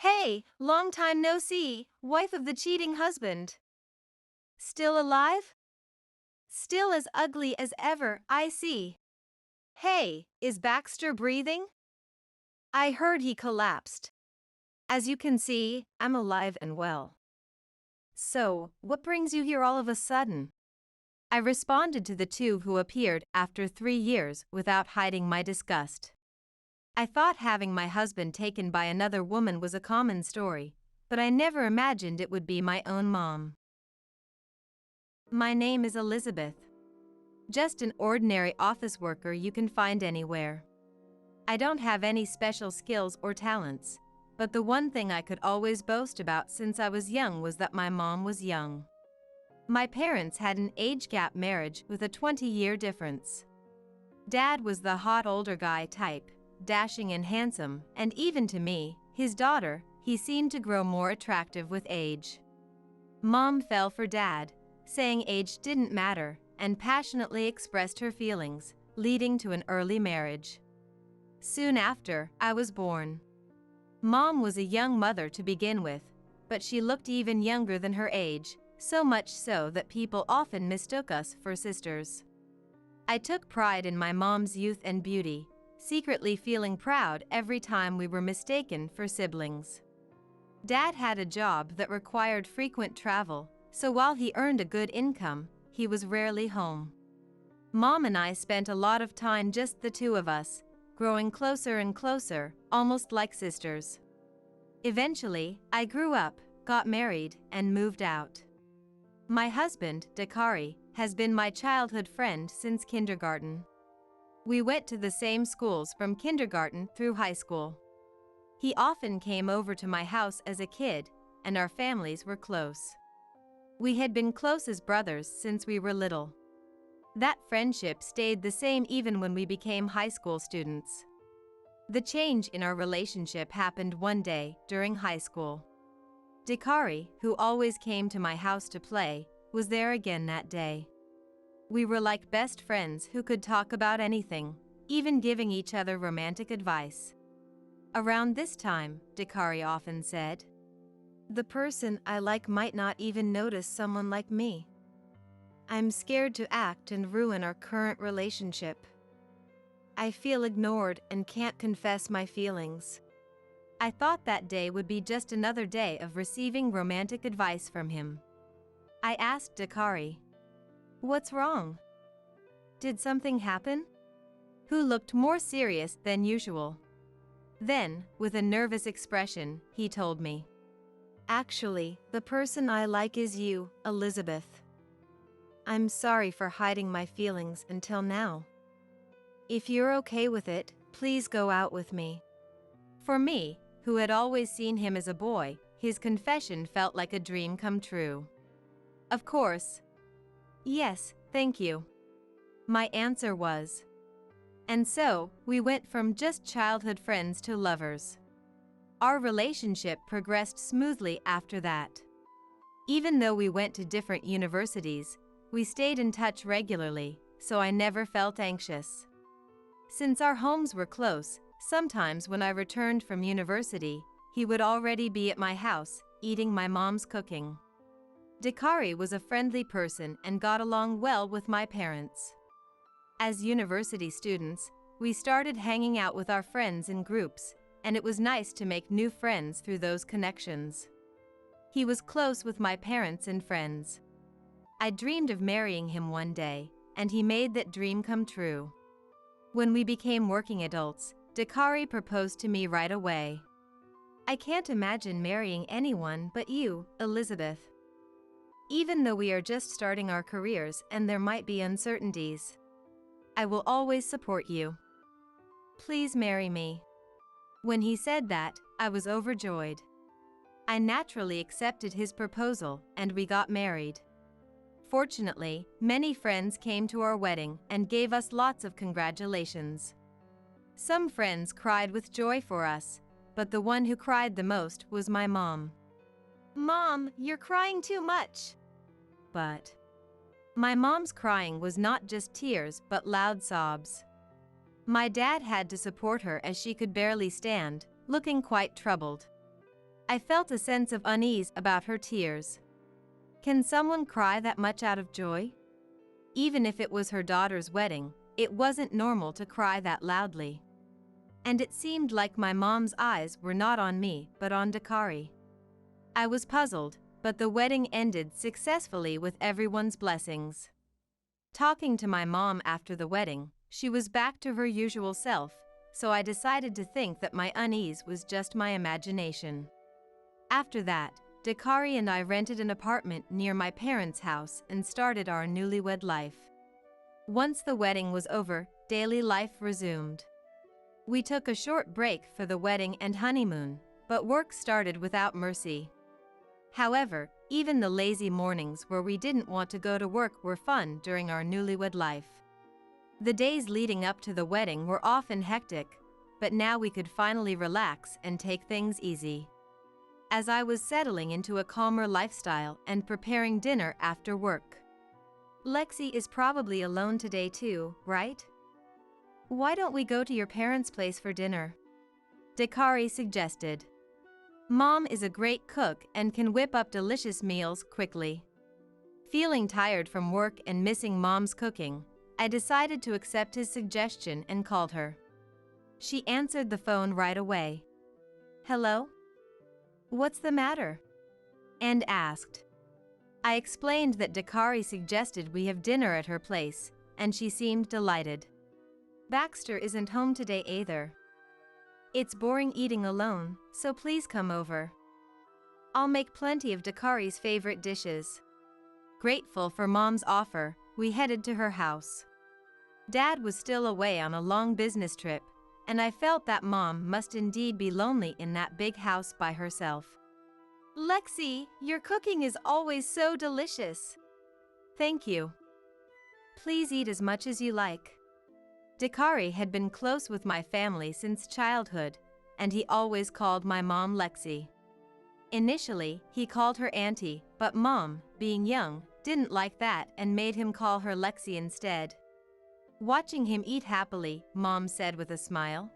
Hey, long time no see, wife of the cheating husband. Still alive? Still as ugly as ever, I see. Hey, is Baxter breathing? I heard he collapsed. As you can see, I'm alive and well. So, what brings you here all of a sudden? I responded to the two who appeared after 3 years without hiding my disgust. I thought having my husband taken by another woman was a common story, but I never imagined it would be my own mom. My name is Elizabeth. Just an ordinary office worker you can find anywhere. I don't have any special skills or talents, but the one thing I could always boast about since I was young was that my mom was young. My parents had an age gap marriage with a 20-year difference. Dad was the hot older guy type, dashing and handsome, and even to me, his daughter, he seemed to grow more attractive with age. Mom fell for Dad, saying age didn't matter, and passionately expressed her feelings, leading to an early marriage. Soon after, I was born. Mom was a young mother to begin with, but she looked even younger than her age, so much so that people often mistook us for sisters. I took pride in my mom's youth and beauty, secretly feeling proud every time we were mistaken for siblings. Dad had a job that required frequent travel, so while he earned a good income, he was rarely home. Mom and I spent a lot of time just the two of us, growing closer and closer, almost like sisters. Eventually, I grew up, got married, and moved out. My husband, Dakari, has been my childhood friend since kindergarten. We went to the same schools from kindergarten through high school. He often came over to my house as a kid, and our families were close. We had been close as brothers since we were little. That friendship stayed the same even when we became high school students. The change in our relationship happened one day during high school. Dakari, who always came to my house to play, was there again that day. We were like best friends who could talk about anything, even giving each other romantic advice. Around this time, Dakari often said, "The person I like might not even notice someone like me. I'm scared to act and ruin our current relationship. I feel ignored and can't confess my feelings." I thought that day would be just another day of receiving romantic advice from him. I asked Dakari, "What's wrong? Did something happen?" Who looked more serious than usual. Then, with a nervous expression, he told me, "Actually, the person I like is you, Elizabeth. I'm sorry for hiding my feelings until now. If you're okay with it, please go out with me." For me, who had always seen him as a boy, his confession felt like a dream come true. Of course. "Yes, thank you." My answer was. And so, we went from just childhood friends to lovers. Our relationship progressed smoothly after that. Even though we went to different universities, we stayed in touch regularly, so I never felt anxious. Since our homes were close, sometimes when I returned from university, he would already be at my house, eating my mom's cooking. Dakari was a friendly person and got along well with my parents. As university students, we started hanging out with our friends in groups, and it was nice to make new friends through those connections. He was close with my parents and friends. I dreamed of marrying him one day, and he made that dream come true. When we became working adults, Dakari proposed to me right away. "I can't imagine marrying anyone but you, Elizabeth. Even though we are just starting our careers and there might be uncertainties, I will always support you. Please marry me." When he said that, I was overjoyed. I naturally accepted his proposal, and we got married. Fortunately, many friends came to our wedding and gave us lots of congratulations. Some friends cried with joy for us, but the one who cried the most was my mom. "Mom, you're crying too much." But my mom's crying was not just tears but loud sobs. My dad had to support her as she could barely stand, looking quite troubled. I felt a sense of unease about her tears. Can someone cry that much out of joy? Even if it was her daughter's wedding, it wasn't normal to cry that loudly. And it seemed like my mom's eyes were not on me but on Dakari. I was puzzled, but the wedding ended successfully with everyone's blessings. Talking to my mom after the wedding, she was back to her usual self, so I decided to think that my unease was just my imagination. After that, Dakari and I rented an apartment near my parents' house and started our newlywed life. Once the wedding was over, daily life resumed. We took a short break for the wedding and honeymoon, but work started without mercy. However, even the lazy mornings where we didn't want to go to work were fun during our newlywed life. The days leading up to the wedding were often hectic, but now we could finally relax and take things easy. As I was settling into a calmer lifestyle and preparing dinner after work. Lexi is probably alone today too, right? Why don't we go to your parents' place for dinner? Dakari suggested. Mom is a great cook and can whip up delicious meals quickly. Feeling tired from work and missing Mom's cooking, I decided to accept his suggestion and called her. She answered the phone right away. Hello? What's the matter? And asked. I explained that Dakari suggested we have dinner at her place, and she seemed delighted. Baxter isn't home today either. It's boring eating alone, so please come over. I'll make plenty of Dakari's favorite dishes. Grateful for Mom's offer, we headed to her house. Dad was still away on a long business trip, and I felt that Mom must indeed be lonely in that big house by herself. Lexi, your cooking is always so delicious. Thank you. Please eat as much as you like. Dakari had been close with my family since childhood, and he always called my mom Lexi. Initially, he called her Auntie, but Mom, being young, didn't like that and made him call her Lexi instead. Watching him eat happily, Mom said with a smile,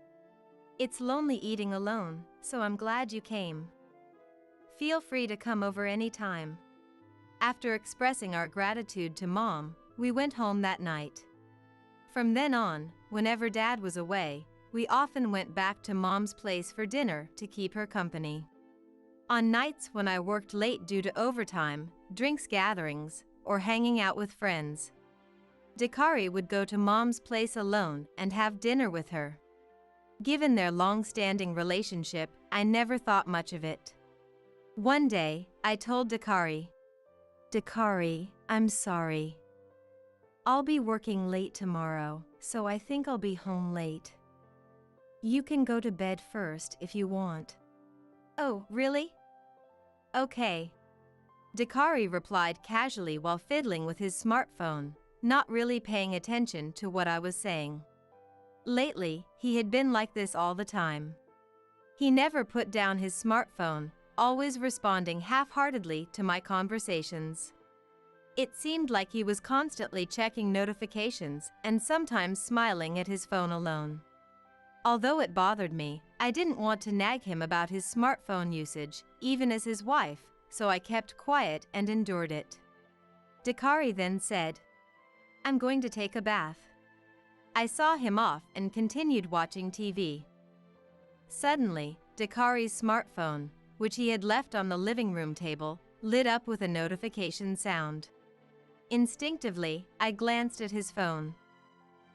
"It's lonely eating alone, so I'm glad you came. Feel free to come over any time." After expressing our gratitude to Mom, we went home that night. From then on, whenever Dad was away, we often went back to Mom's place for dinner to keep her company. On nights when I worked late due to overtime, drinks gatherings, or hanging out with friends, Dakari would go to Mom's place alone and have dinner with her. Given their long-standing relationship, I never thought much of it. One day, I told Dakari, "Dakari, I'm sorry. I'll be working late tomorrow, so I think I'll be home late. You can go to bed first if you want." "Oh, really? Okay." Dakari replied casually while fiddling with his smartphone, not really paying attention to what I was saying. Lately, he had been like this all the time. He never put down his smartphone, always responding half-heartedly to my conversations. It seemed like he was constantly checking notifications and sometimes smiling at his phone alone. Although it bothered me, I didn't want to nag him about his smartphone usage, even as his wife, so I kept quiet and endured it. Dakari then said, "I'm going to take a bath." I saw him off and continued watching TV. Suddenly, Dakari's smartphone, which he had left on the living room table, lit up with a notification sound. Instinctively, I glanced at his phone.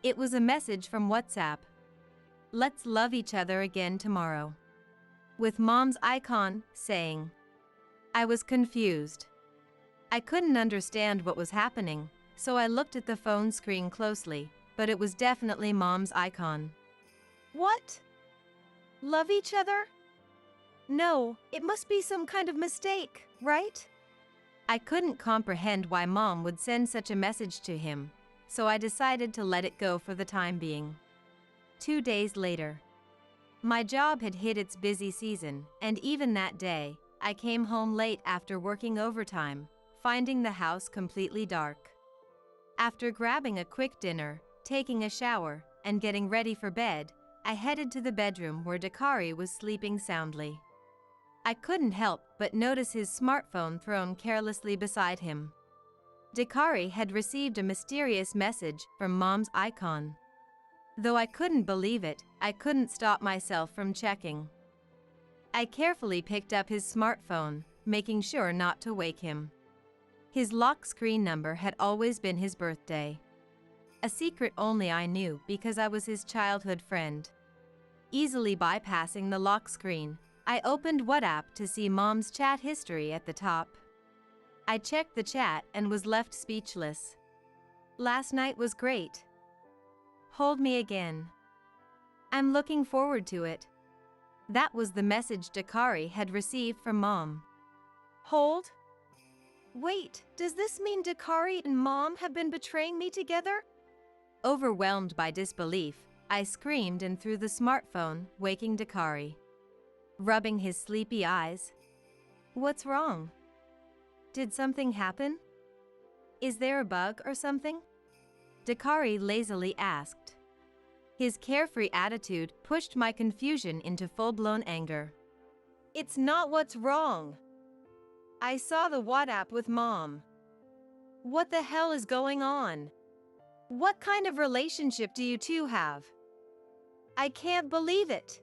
It was a message from WhatsApp. "Let's love each other again tomorrow," with Mom's icon saying. I was confused. I couldn't understand what was happening, so I looked at the phone screen closely, but it was definitely Mom's icon. What? Love each other? No, it must be some kind of mistake, right? I couldn't comprehend why Mom would send such a message to him, so I decided to let it go for the time being. 2 days later. My job had hit its busy season, and even that day, I came home late after working overtime, finding the house completely dark. After grabbing a quick dinner, taking a shower, and getting ready for bed, I headed to the bedroom where Dakari was sleeping soundly. I couldn't help but notice his smartphone thrown carelessly beside him. Dakari had received a mysterious message from Mom's icon. Though I couldn't believe it, I couldn't stop myself from checking. I carefully picked up his smartphone, making sure not to wake him. His lock screen number had always been his birthday. A secret only I knew because I was his childhood friend. Easily bypassing the lock screen, I opened WhatsApp to see Mom's chat history at the top. I checked the chat and was left speechless. Last night was great. Hold me again. I'm looking forward to it. That was the message Dakari had received from Mom. Hold? Wait, does this mean Dakari and Mom have been betraying me together? Overwhelmed by disbelief, I screamed and threw the smartphone, waking Dakari. Rubbing his sleepy eyes. What's wrong? Did something happen? Is there a bug or something? Dakari lazily asked. His carefree attitude pushed my confusion into full-blown anger. It's not what's wrong. I saw the WhatsApp with Mom. What the hell is going on? What kind of relationship do you two have? I can't believe it.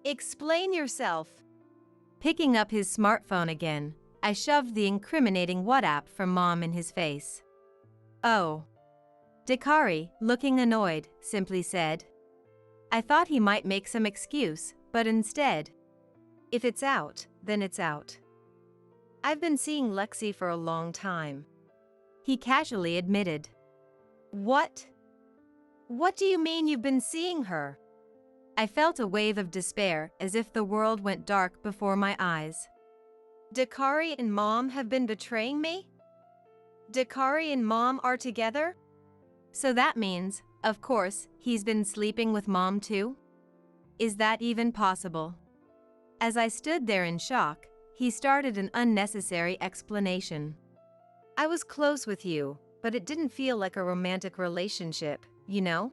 Explain yourself. Picking up his smartphone again, I shoved the incriminating WhatsApp from Mom in his face. Oh. Dakari, looking annoyed, simply said. I thought he might make some excuse, but instead, if it's out, then it's out. I've been seeing Lexi for a long time. He casually admitted. What? What do you mean you've been seeing her? I felt a wave of despair as if the world went dark before my eyes. Dakari and Mom have been betraying me? Dakari and Mom are together? So that means, of course, he's been sleeping with Mom too? Is that even possible? As I stood there in shock, he started an unnecessary explanation. I was close with you, but it didn't feel like a romantic relationship, you know?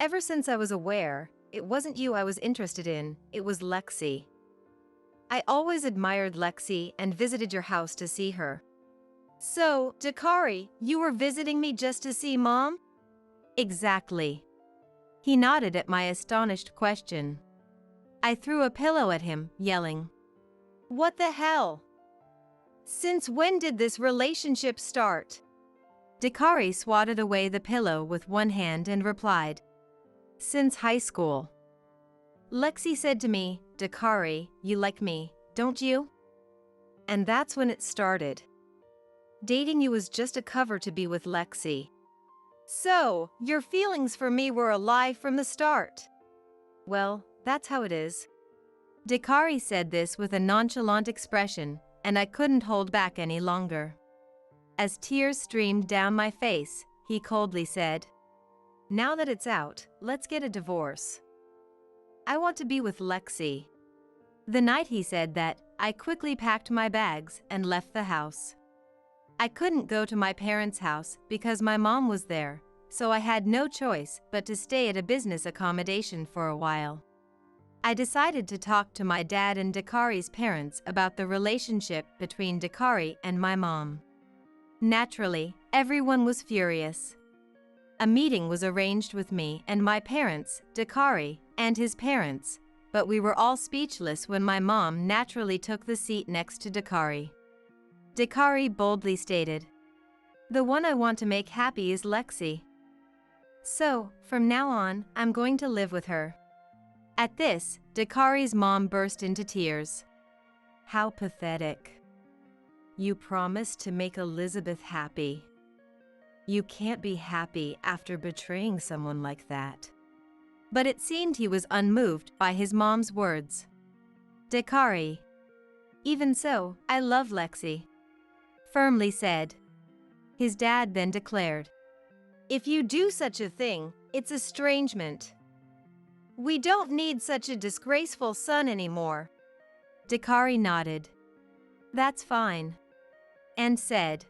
Ever since I was aware, it wasn't you I was interested in, it was Lexi. I always admired Lexi and visited your house to see her. So, Dakari, you were visiting me just to see Mom? Exactly. He nodded at my astonished question. I threw a pillow at him, yelling. What the hell? Since when did this relationship start? Dakari swatted away the pillow with one hand and replied. Since high school. Lexi said to me, Dakari, you like me, don't you? And that's when it started. Dating you was just a cover to be with Lexi. So, your feelings for me were a lie from the start. Well, that's how it is. Dakari said this with a nonchalant expression, and I couldn't hold back any longer. As tears streamed down my face, he coldly said, Now that it's out, let's get a divorce. I want to be with Lexi. The night he said that, I quickly packed my bags and left the house. I couldn't go to my parents' house because my mom was there, so I had no choice but to stay at a business accommodation for a while. I decided to talk to my dad and Dakari's parents about the relationship between Dakari and my mom. Naturally, everyone was furious. A meeting was arranged with me and my parents, Dakari, and his parents, but we were all speechless when my mom naturally took the seat next to Dakari. Dakari boldly stated, The one I want to make happy is Lexi. So, from now on, I'm going to live with her. At this, Dakari's mom burst into tears. How pathetic. You promised to make Elizabeth happy. You can't be happy after betraying someone like that. But it seemed he was unmoved by his mom's words. Dakari. Even so, I love Lexi. Firmly said. His dad then declared, If you do such a thing, it's estrangement. We don't need such a disgraceful son anymore. Dakari nodded. That's fine. And said.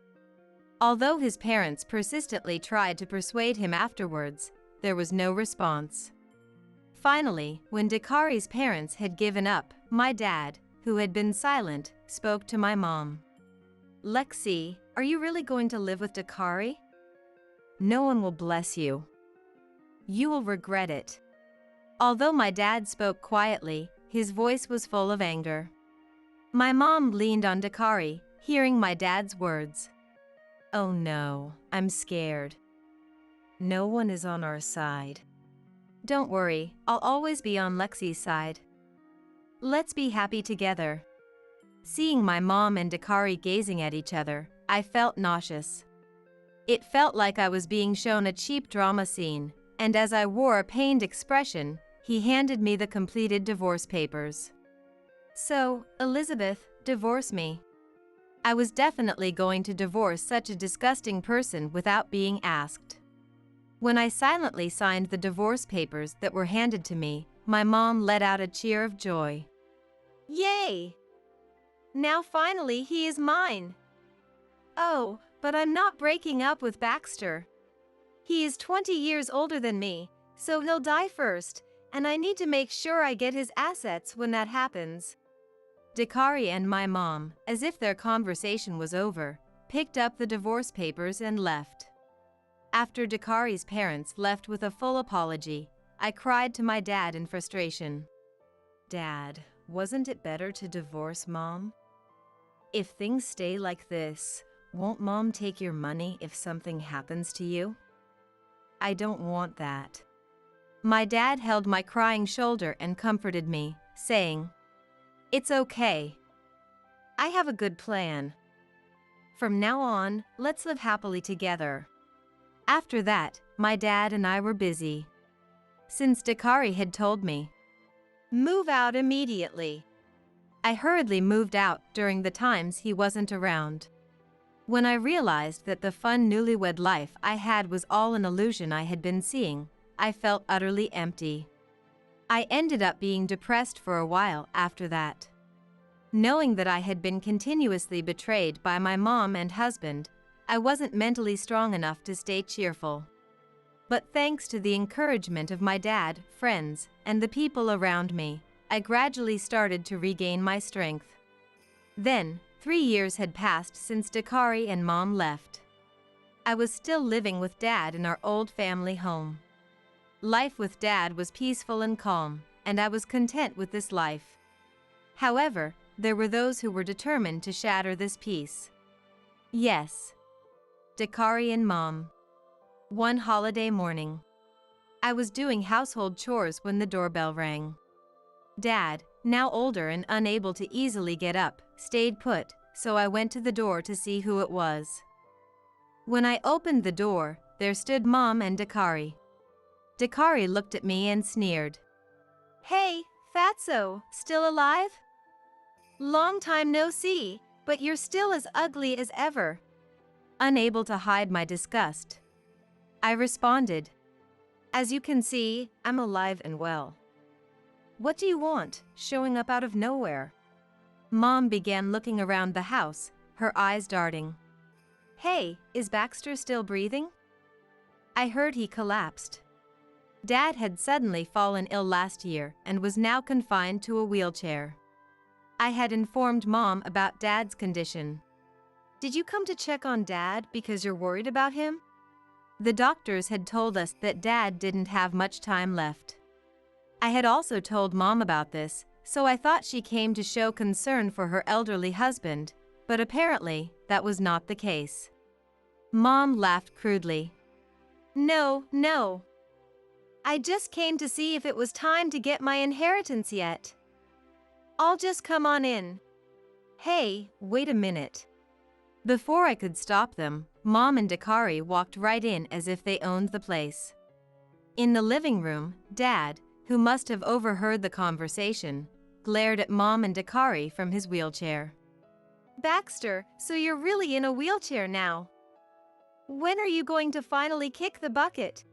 Although his parents persistently tried to persuade him afterwards, there was no response. Finally, when Dakari's parents had given up, my dad, who had been silent, spoke to my mom. Lexi, are you really going to live with Dakari? No one will bless you. You will regret it. Although my dad spoke quietly, his voice was full of anger. My mom leaned on Dakari, hearing my dad's words. Oh no, I'm scared. No one is on our side. Don't worry, I'll always be on Lexi's side. Let's be happy together. Seeing my mom and Dakari gazing at each other, I felt nauseous. It felt like I was being shown a cheap drama scene, and as I wore a pained expression, he handed me the completed divorce papers. So, Elizabeth, divorce me. I was definitely going to divorce such a disgusting person without being asked. When I silently signed the divorce papers that were handed to me, my mom let out a cheer of joy. Yay! Now finally he is mine. Oh, but I'm not breaking up with Baxter. He is 20 years older than me, so he'll die first, and I need to make sure I get his assets when that happens. Dakari and my mom, as if their conversation was over, picked up the divorce papers and left. After Dakari's parents left with a full apology, I cried to my dad in frustration. Dad, wasn't it better to divorce Mom? If things stay like this, won't Mom take your money if something happens to you? I don't want that. My dad held my crying shoulder and comforted me, saying, It's okay. I have a good plan. From now on, let's live happily together. After that, my dad and I were busy. Since Dakari had told me, move out immediately, I hurriedly moved out during the times he wasn't around. When I realized that the fun newlywed life I had was all an illusion I had been seeing, I felt utterly empty. I ended up being depressed for a while after that. Knowing that I had been continuously betrayed by my mom and husband, I wasn't mentally strong enough to stay cheerful. But thanks to the encouragement of my dad, friends, and the people around me, I gradually started to regain my strength. Then, 3 years had passed since Dakari and Mom left. I was still living with Dad in our old family home. Life with Dad was peaceful and calm, and I was content with this life. However, there were those who were determined to shatter this peace. Yes. Dakari and Mom. One holiday morning, I was doing household chores when the doorbell rang. Dad, now older and unable to easily get up, stayed put, so I went to the door to see who it was. When I opened the door, there stood Mom and Dakari. Dakari looked at me and sneered. Hey, Fatso, still alive? Long time no see, but you're still as ugly as ever. Unable to hide my disgust, I responded, As you can see, I'm alive and well. What do you want, showing up out of nowhere? Mom began looking around the house, her eyes darting. Hey, is Baxter still breathing? I heard he collapsed. Dad had suddenly fallen ill last year and was now confined to a wheelchair. I had informed Mom about Dad's condition. Did you come to check on Dad because you're worried about him? The doctors had told us that Dad didn't have much time left. I had also told Mom about this, so I thought she came to show concern for her elderly husband, but apparently that was not the case. Mom laughed crudely. No. I just came to see if it was time to get my inheritance yet. I'll just come on in. Hey, wait a minute. Before I could stop them, Mom and Dakari walked right in as if they owned the place. In the living room, Dad, who must have overheard the conversation, glared at Mom and Dakari from his wheelchair. Baxter, so you're really in a wheelchair now? When are you going to finally kick the bucket?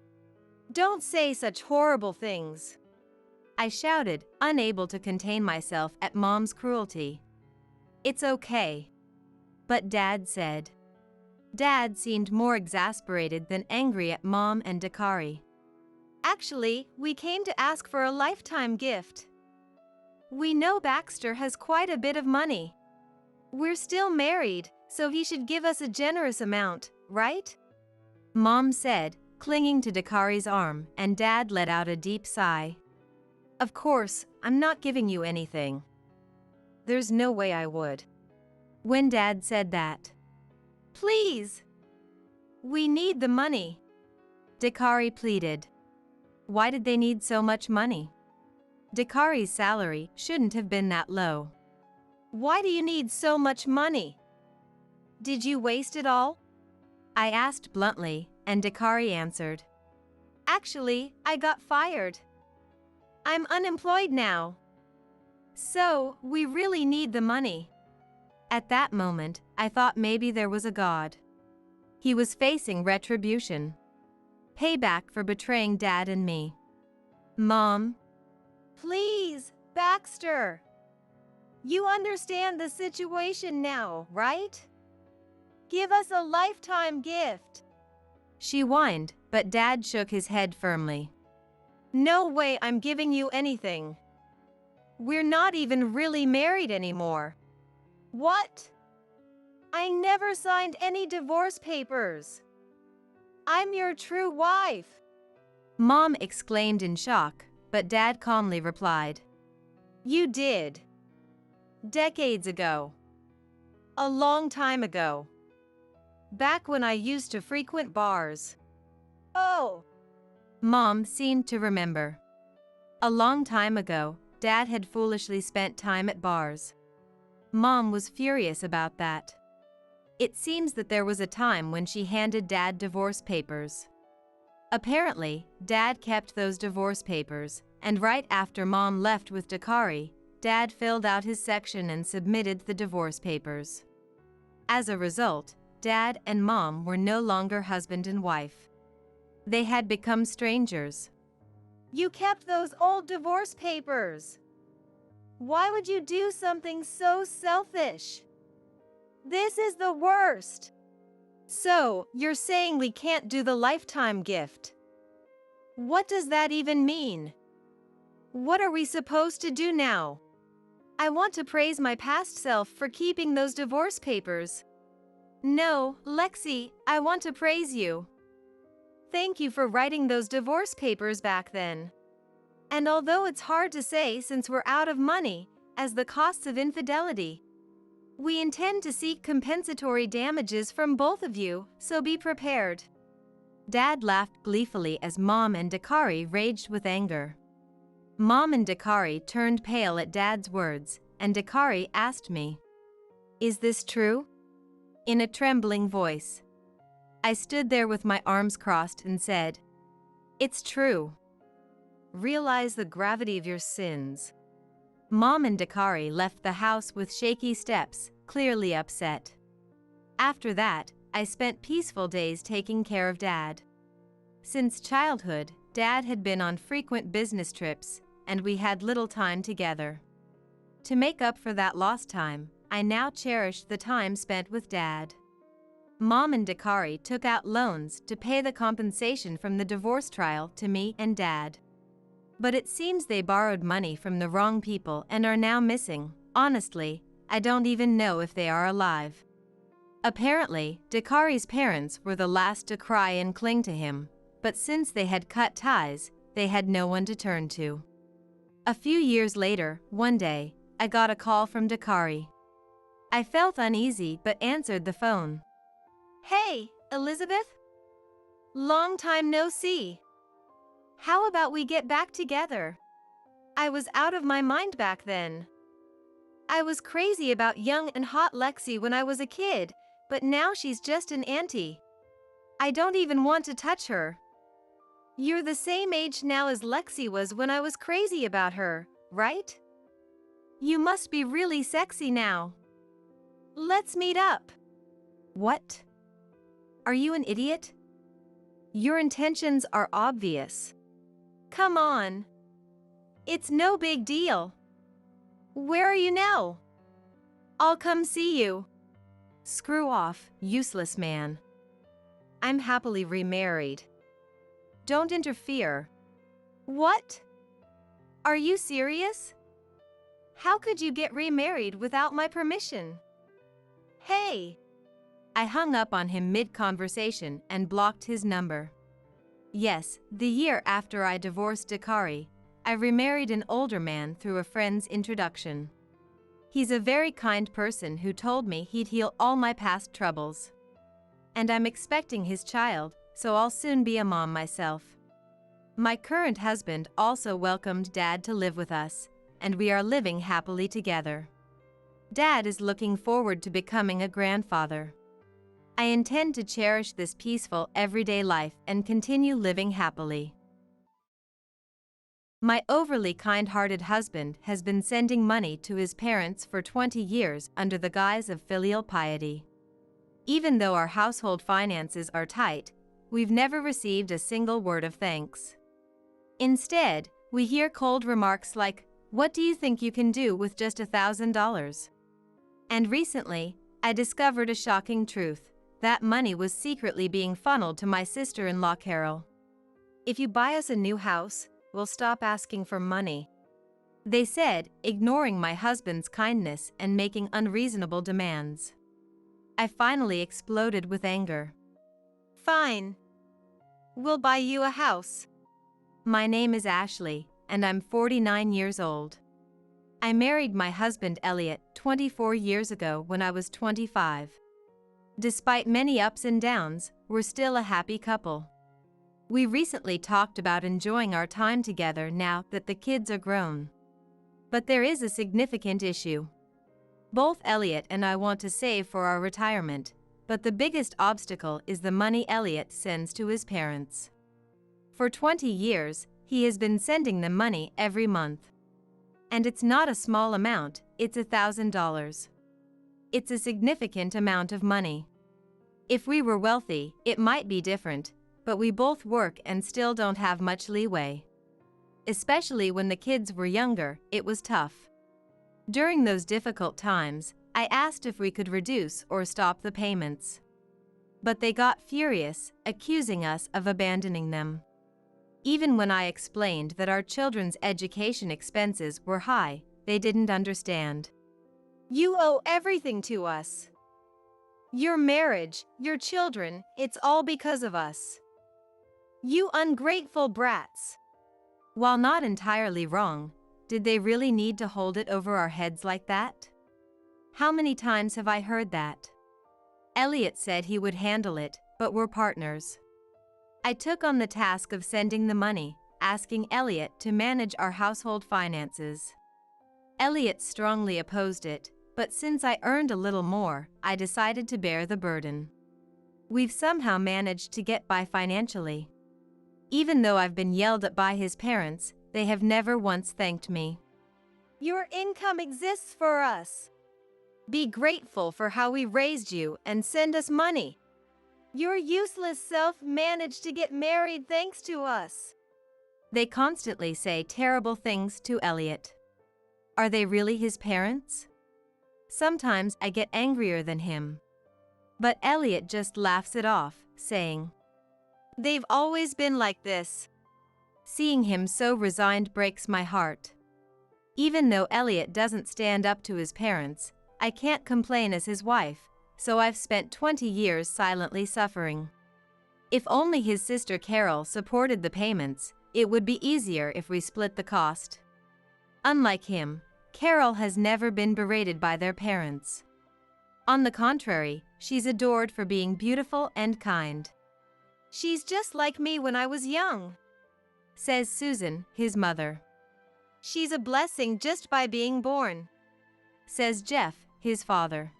Don't say such horrible things, I shouted, unable to contain myself at Mom's cruelty. It's okay. But Dad said. Dad seemed more exasperated than angry at Mom and Dakari. Actually, we came to ask for a lifetime gift. We know Baxter has quite a bit of money. We're still married, so he should give us a generous amount, right? Mom said, clinging to Dakari's arm, and Dad let out a deep sigh. Of course, I'm not giving you anything. There's no way I would. When Dad said that. Please! We need the money. Dakari pleaded. Why did they need so much money? Dakari's salary shouldn't have been that low. Why do you need so much money? Did you waste it all? I asked bluntly, and Dakari answered. Actually, I got fired. I'm unemployed now. So, we really need the money. At that moment, I thought maybe there was a God. He was facing retribution. Payback for betraying Dad and me. Mom. Please, Baxter. You understand the situation now, right? Give us a lifetime gift. She whined, but Dad shook his head firmly. No way I'm giving you anything. We're not even really married anymore. What? I never signed any divorce papers. I'm your true wife. Mom exclaimed in shock, but Dad calmly replied. You did. Decades ago. A long time ago. Back when I used to frequent bars. Oh. Mom seemed to remember. A long time ago, Dad had foolishly spent time at bars. Mom was furious about that. It seems that there was a time when she handed Dad divorce papers. Apparently, Dad kept those divorce papers, and right after Mom left with Dakari, Dad filled out his section and submitted the divorce papers. As a result, Dad and Mom were no longer husband and wife. They had become strangers. You kept those old divorce papers. Why would you do something so selfish? This is the worst. So, you're saying we can't do the lifetime gift? What does that even mean? What are we supposed to do now? I want to praise my past self for keeping those divorce papers. No, Lexi, I want to praise you. Thank you for writing those divorce papers back then. And although it's hard to say since we're out of money, as the costs of infidelity, we intend to seek compensatory damages from both of you, so be prepared. Dad laughed gleefully as Mom and Dakari raged with anger. Mom and Dakari turned pale at Dad's words, and Dakari asked me, Is this true? In a trembling voice. I stood there with my arms crossed and said, It's true. Realize the gravity of your sins. Mom and Dakari left the house with shaky steps, clearly upset. After that, I spent peaceful days taking care of Dad. Since childhood, Dad had been on frequent business trips, and we had little time together. To make up for that lost time, I now cherished the time spent with Dad. Mom and Dakari took out loans to pay the compensation from the divorce trial to me and Dad. But it seems they borrowed money from the wrong people and are now missing. Honestly, I don't even know if they are alive. Apparently, Dakari's parents were the last to cry and cling to him, but since they had cut ties, they had no one to turn to. A few years later, one day, I got a call from Dakari. I felt uneasy but answered the phone. Hey, Elizabeth? Long time no see. How about we get back together? I was out of my mind back then. I was crazy about young and hot Lexi when I was a kid, but now she's just an auntie. I don't even want to touch her. You're the same age now as Lexi was when I was crazy about her, right? You must be really sexy now. Let's meet up. What? Are you an idiot? Your intentions are obvious. Come on. It's no big deal. Where are you now? I'll come see you. Screw off, useless man. I'm happily remarried. Don't interfere. What? Are you serious? How could you get remarried without my permission? Hey! I hung up on him mid-conversation and blocked his number. Yes, the year after I divorced Dakari, I remarried an older man through a friend's introduction. He's a very kind person who told me he'd heal all my past troubles. And I'm expecting his child, so I'll soon be a mom myself. My current husband also welcomed Dad to live with us, and we are living happily together. Dad is looking forward to becoming a grandfather. I intend to cherish this peaceful, everyday life and continue living happily. My overly kind-hearted husband has been sending money to his parents for 20 years under the guise of filial piety. Even though our household finances are tight, we've never received a single word of thanks. Instead, we hear cold remarks like, "What do you think you can do with just $1,000? And recently, I discovered a shocking truth. That money was secretly being funneled to my sister-in-law Carol. If you buy us a new house, we'll stop asking for money," they said, ignoring my husband's kindness and making unreasonable demands. I finally exploded with anger. Fine. We'll buy you a house. My name is Ashley, and I'm 49 years old. I married my husband Elliot 24 years ago when I was 25. Despite many ups and downs, we're still a happy couple. We recently talked about enjoying our time together now that the kids are grown. But there is a significant issue. Both Elliot and I want to save for our retirement, but the biggest obstacle is the money Elliot sends to his parents. For 20 years, he has been sending them money every month. And it's not a small amount, it's $1,000. It's a significant amount of money. If we were wealthy, it might be different, but we both work and still don't have much leeway. Especially when the kids were younger, it was tough. During those difficult times, I asked if we could reduce or stop the payments. But they got furious, accusing us of abandoning them. Even when I explained that our children's education expenses were high, they didn't understand. You owe everything to us. Your marriage, your children, it's all because of us. You ungrateful brats. While not entirely wrong, did they really need to hold it over our heads like that? How many times have I heard that? Elliot said he would handle it, but we're partners. I took on the task of sending the money, asking Elliot to manage our household finances. Elliot strongly opposed it, but since I earned a little more, I decided to bear the burden. We've somehow managed to get by financially. Even though I've been yelled at by his parents, they have never once thanked me. Your income exists for us. Be grateful for how we raised you and send us money. Your useless self managed to get married thanks to us. They constantly say terrible things to Elliot. Are they really his parents? Sometimes I get angrier than him. But Elliot just laughs it off, saying, "They've always been like this." Seeing him so resigned breaks my heart. Even though Elliot doesn't stand up to his parents, I can't complain as his wife, so I've spent 20 years silently suffering. If only his sister Carol supported the payments, it would be easier if we split the cost. Unlike him, Carol has never been berated by their parents. On the contrary, she's adored for being beautiful and kind. She's just like me when I was young, says Susan, his mother. She's a blessing just by being born, says Jeff, his father.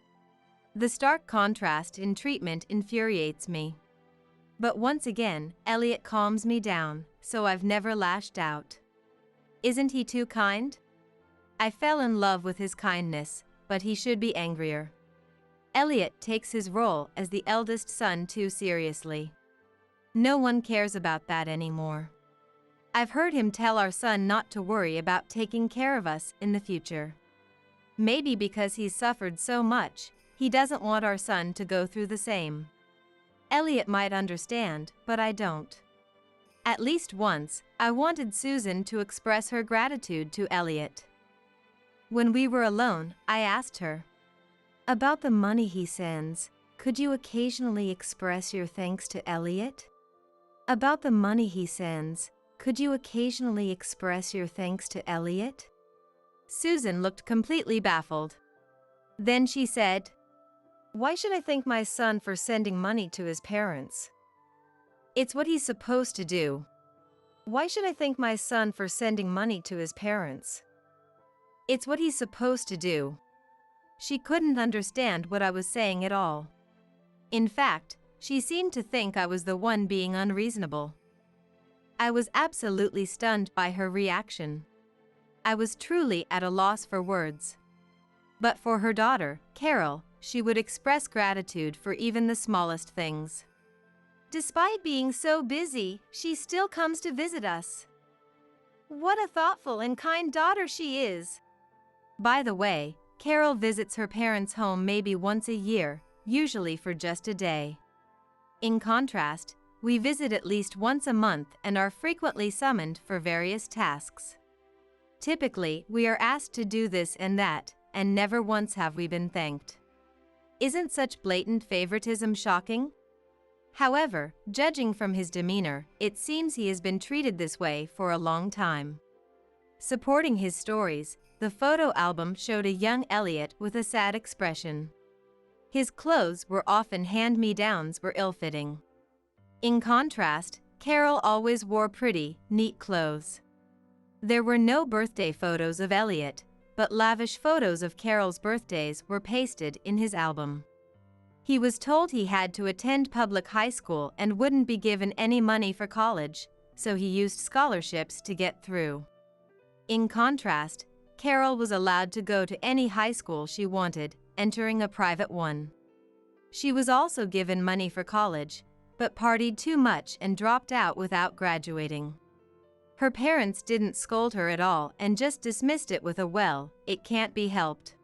The stark contrast in treatment infuriates me. But once again, Elliot calms me down, so I've never lashed out. Isn't he too kind? I fell in love with his kindness, but he should be angrier. Elliot takes his role as the eldest son too seriously. No one cares about that anymore. I've heard him tell our son not to worry about taking care of us in the future. Maybe because he's suffered so much, he doesn't want our son to go through the same. Elliot might understand, but I don't. At least once, I wanted Susan to express her gratitude to Elliot. When we were alone, I asked her about the money he sends. Could you occasionally express your thanks to Elliot? About the money he sends. Could you occasionally express your thanks to Elliot? Susan looked completely baffled. Then she said, "Why should I thank my son for sending money to his parents? It's what he's supposed to do. Why should I thank my son for sending money to his parents? It's what he's supposed to do." She couldn't understand what I was saying at all. In fact, she seemed to think I was the one being unreasonable. I was absolutely stunned by her reaction. I was truly at a loss for words. But for her daughter, Carol, she would express gratitude for even the smallest things. Despite being so busy, she still comes to visit us. What a thoughtful and kind daughter she is. By the way, Carol visits her parents' home maybe once a year, usually for just a day. In contrast, we visit at least once a month and are frequently summoned for various tasks. Typically, we are asked to do this and that, and never once have we been thanked. Isn't such blatant favoritism shocking? However, judging from his demeanor, it seems he has been treated this way for a long time. Supporting his stories, the photo album showed a young Elliot with a sad expression. His clothes were often hand-me-downs were ill-fitting. In contrast, Carol always wore pretty, neat clothes. There were no birthday photos of Elliot, but lavish photos of Carol's birthdays were pasted in his album. He was told he had to attend public high school and wouldn't be given any money for college, so he used scholarships to get through. In contrast, Carol was allowed to go to any high school she wanted, entering a private one. She was also given money for college, but partied too much and dropped out without graduating. Her parents didn't scold her at all and just dismissed it with a "well, it can't be helped."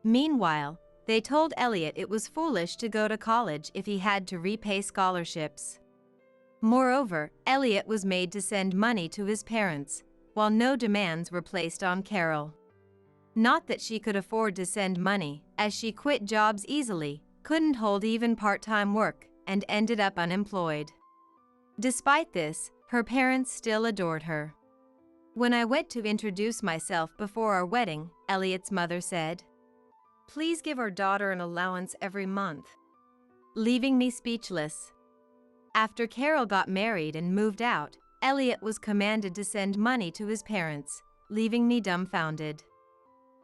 Meanwhile, they told Elliot it was foolish to go to college if he had to repay scholarships. Moreover, Elliot was made to send money to his parents, while no demands were placed on Carol. Not that she could afford to send money, as she quit jobs easily, couldn't hold even part-time work, and ended up unemployed. Despite this, her parents still adored her. When I went to introduce myself before our wedding, Elliot's mother said, "Please give our daughter an allowance every month," leaving me speechless. After Carol got married and moved out, Elliot was commanded to send money to his parents, leaving me dumbfounded.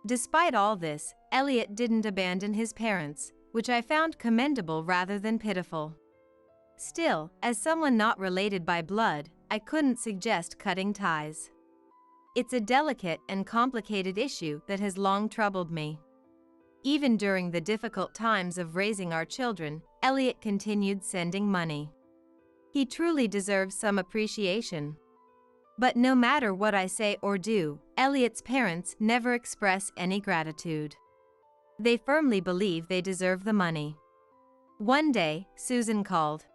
Despite all this, Elliot didn't abandon his parents, which I found commendable rather than pitiful. Still, as someone not related by blood, I couldn't suggest cutting ties. It's a delicate and complicated issue that has long troubled me. Even during the difficult times of raising our children, Elliot continued sending money. He truly deserves some appreciation. But no matter what I say or do, Elliot's parents never express any gratitude. They firmly believe they deserve the money. One day, Susan called.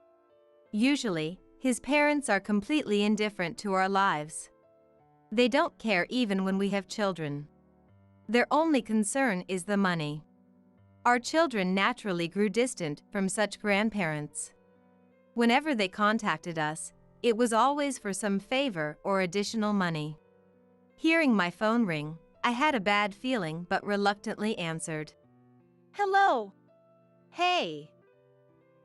Usually, his parents are completely indifferent to our lives. They don't care even when we have children. Their only concern is the money. Our children naturally grew distant from such grandparents. Whenever they contacted us, it was always for some favor or additional money. Hearing my phone ring, I had a bad feeling but reluctantly answered. "Hello. Hey.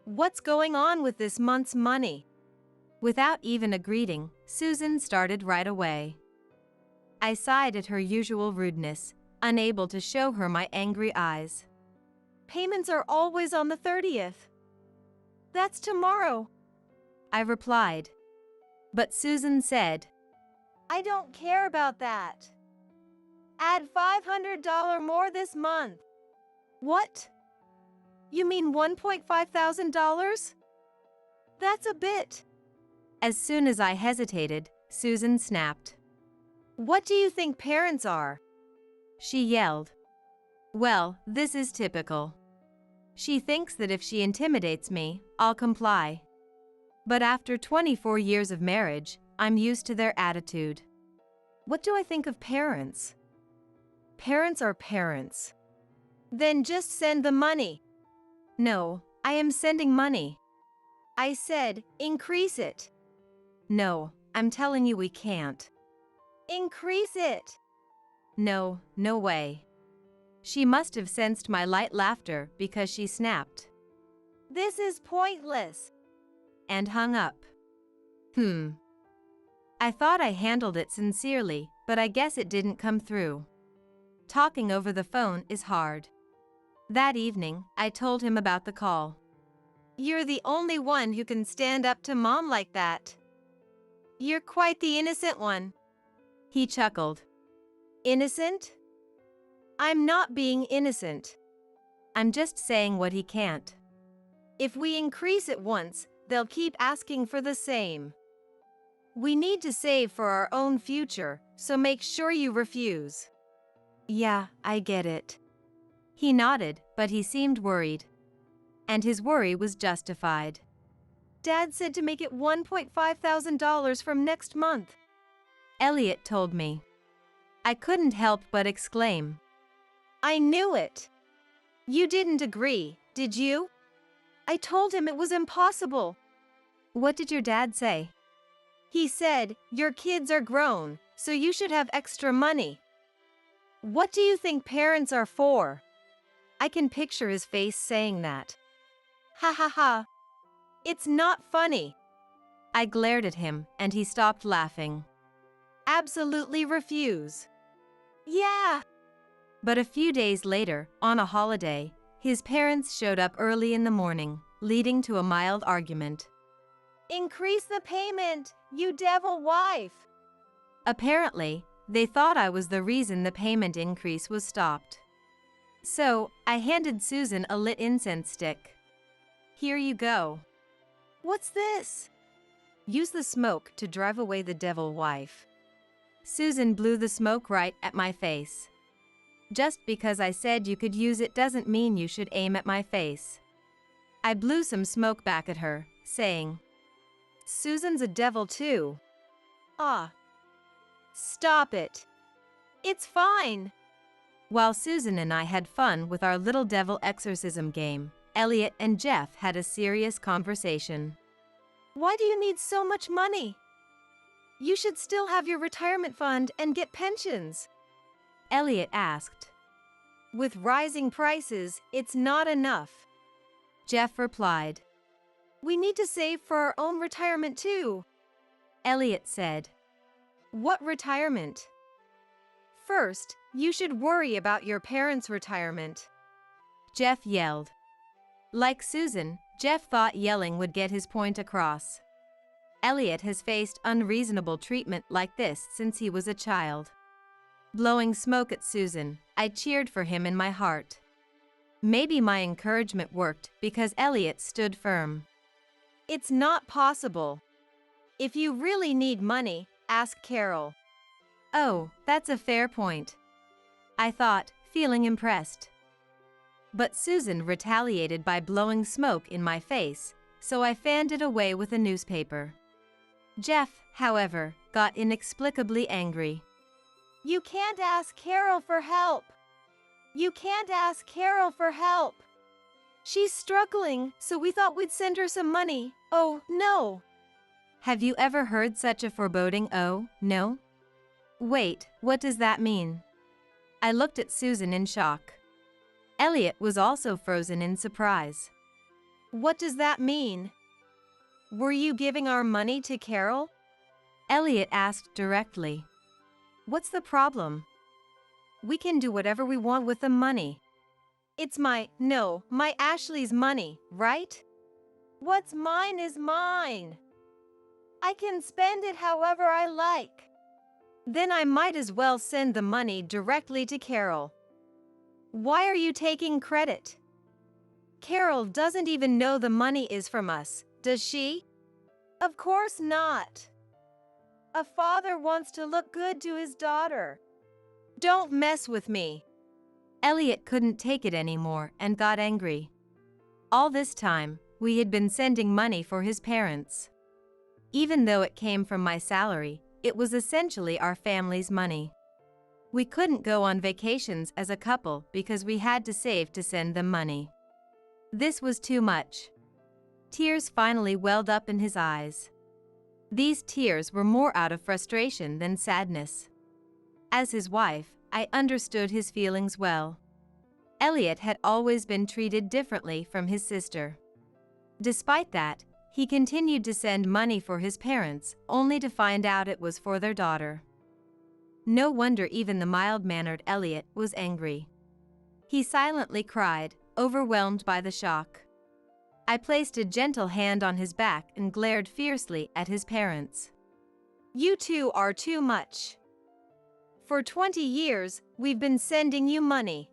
What's going on with this month's money?" Without even a greeting, Susan started right away. I sighed at her usual rudeness, unable to show her my angry eyes. "Payments are always on the 30th. That's tomorrow," I replied. But Susan said, "I don't care about that. Add $500 more this month." "What? You mean $1,500? That's a bit." As soon as I hesitated, Susan snapped. "What do you think parents are?" she yelled. Well, this is typical. She thinks that if she intimidates me, I'll comply. But after 24 years of marriage, I'm used to their attitude. What do I think of parents? parents are parents. Then just send the money. No, I am sending money. I said, increase it. No, I'm telling you we can't. Increase it. No, no way. She must have sensed my light laughter because she snapped. This is pointless. And hung up. I thought I handled it sincerely, but I guess it didn't come through. Talking over the phone is hard. That evening, I told him about the call. You're the only one who can stand up to Mom like that. You're quite the innocent one. He chuckled. Innocent? I'm not being innocent. I'm just saying what he can't. If we increase it once, they'll keep asking for the same. We need to save for our own future, so make sure you refuse. Yeah, I get it. He nodded, but he seemed worried. And his worry was justified. Dad said to make it $1,500 from next month. Elliot told me. I couldn't help but exclaim. I knew it. You didn't agree, did you? I told him it was impossible. What did your dad say? He said, your kids are grown, so you should have extra money. What do you think parents are for? I can picture his face saying that. Ha ha ha. It's not funny. I glared at him, and he stopped laughing. Absolutely refuse. Yeah. But a few days later, on a holiday, his parents showed up early in the morning, leading to a mild argument. Increase the payment, you devil wife. Apparently, they thought I was the reason the payment increase was stopped. So, I handed Susan a lit incense stick. Here you go. What's this? Use the smoke to drive away the devil wife. Susan blew the smoke right at my face. Just because I said you could use it doesn't mean you should aim at my face. I blew some smoke back at her, saying, Susan's a devil too. Ah. Stop it. It's fine. While Susan and I had fun with our little devil exorcism game, Elliot and Jeff had a serious conversation. Why do you need so much money? You should still have your retirement fund and get pensions. Elliot asked. With rising prices, it's not enough. Jeff replied. We need to save for our own retirement too. Elliot said. What retirement? First, you should worry about your parents' retirement. Jeff yelled. Like Susan, Jeff thought yelling would get his point across. Elliot has faced unreasonable treatment like this since he was a child. Blowing smoke at Susan, I cheered for him in my heart. Maybe my encouragement worked because Elliot stood firm. It's not possible. If you really need money, ask Carol. Oh, that's a fair point. I thought, feeling impressed. But Susan retaliated by blowing smoke in my face, so I fanned it away with a newspaper. Jeff, however, got inexplicably angry. You can't ask Carol for help. You can't ask Carol for help. She's struggling, so we thought we'd send her some money. Oh, no. Have you ever heard such a foreboding oh, no? Wait, what does that mean? I looked at Susan in shock. Elliot was also frozen in surprise. What does that mean? Were you giving our money to Carol? Elliot asked directly. What's the problem? We can do whatever we want with the money. It's my Ashley's money, right? What's mine is mine. I can spend it however I like. Then I might as well send the money directly to Carol. Why are you taking credit? Carol doesn't even know the money is from us, does she? Of course not. A father wants to look good to his daughter. Don't mess with me. Elliot couldn't take it anymore and got angry. All this time, we had been sending money for his parents. Even though it came from my salary, it was essentially our family's money. We couldn't go on vacations as a couple because we had to save to send them money. This was too much. Tears finally welled up in his eyes. These tears were more out of frustration than sadness. As his wife, I understood his feelings well. Elliot had always been treated differently from his sister. Despite that, he continued to send money for his parents, only to find out it was for their daughter. No wonder even the mild-mannered Elliot was angry. He silently cried, overwhelmed by the shock. I placed a gentle hand on his back and glared fiercely at his parents. You two are too much. For 20 years, we've been sending you money.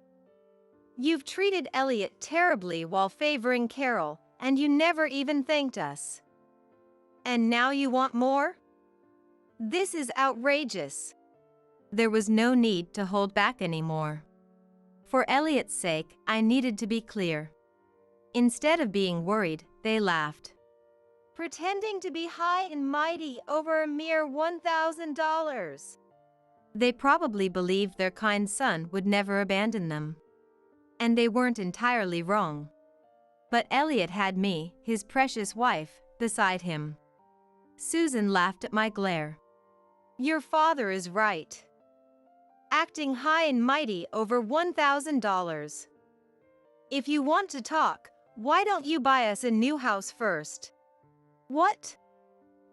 You've treated Elliot terribly while favoring Carol, and you never even thanked us. And now you want more? This is outrageous. There was no need to hold back anymore. For Elliot's sake, I needed to be clear. Instead of being worried, they laughed. Pretending to be high and mighty over a mere $1,000. They probably believed their kind son would never abandon them. And they weren't entirely wrong. But Elliot had me, his precious wife, beside him. Susan laughed at my glare. Your father is right. Acting high and mighty over $1,000. If you want to talk, why don't you buy us a new house first? What?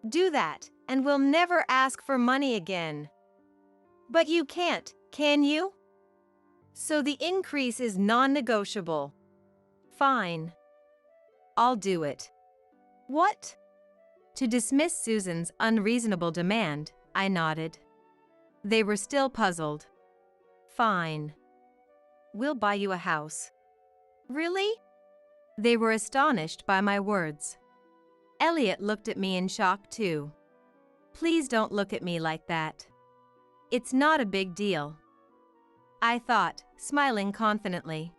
Do that, and we'll never ask for money again. But you can't, can you? So the increase is non-negotiable. Fine. I'll do it. What? To dismiss Susan's unreasonable demand, I nodded. They were still puzzled. Fine. We'll buy you a house. Really? They were astonished by my words. Elliot looked at me in shock too. Please don't look at me like that. It's not a big deal, I thought, smiling confidently.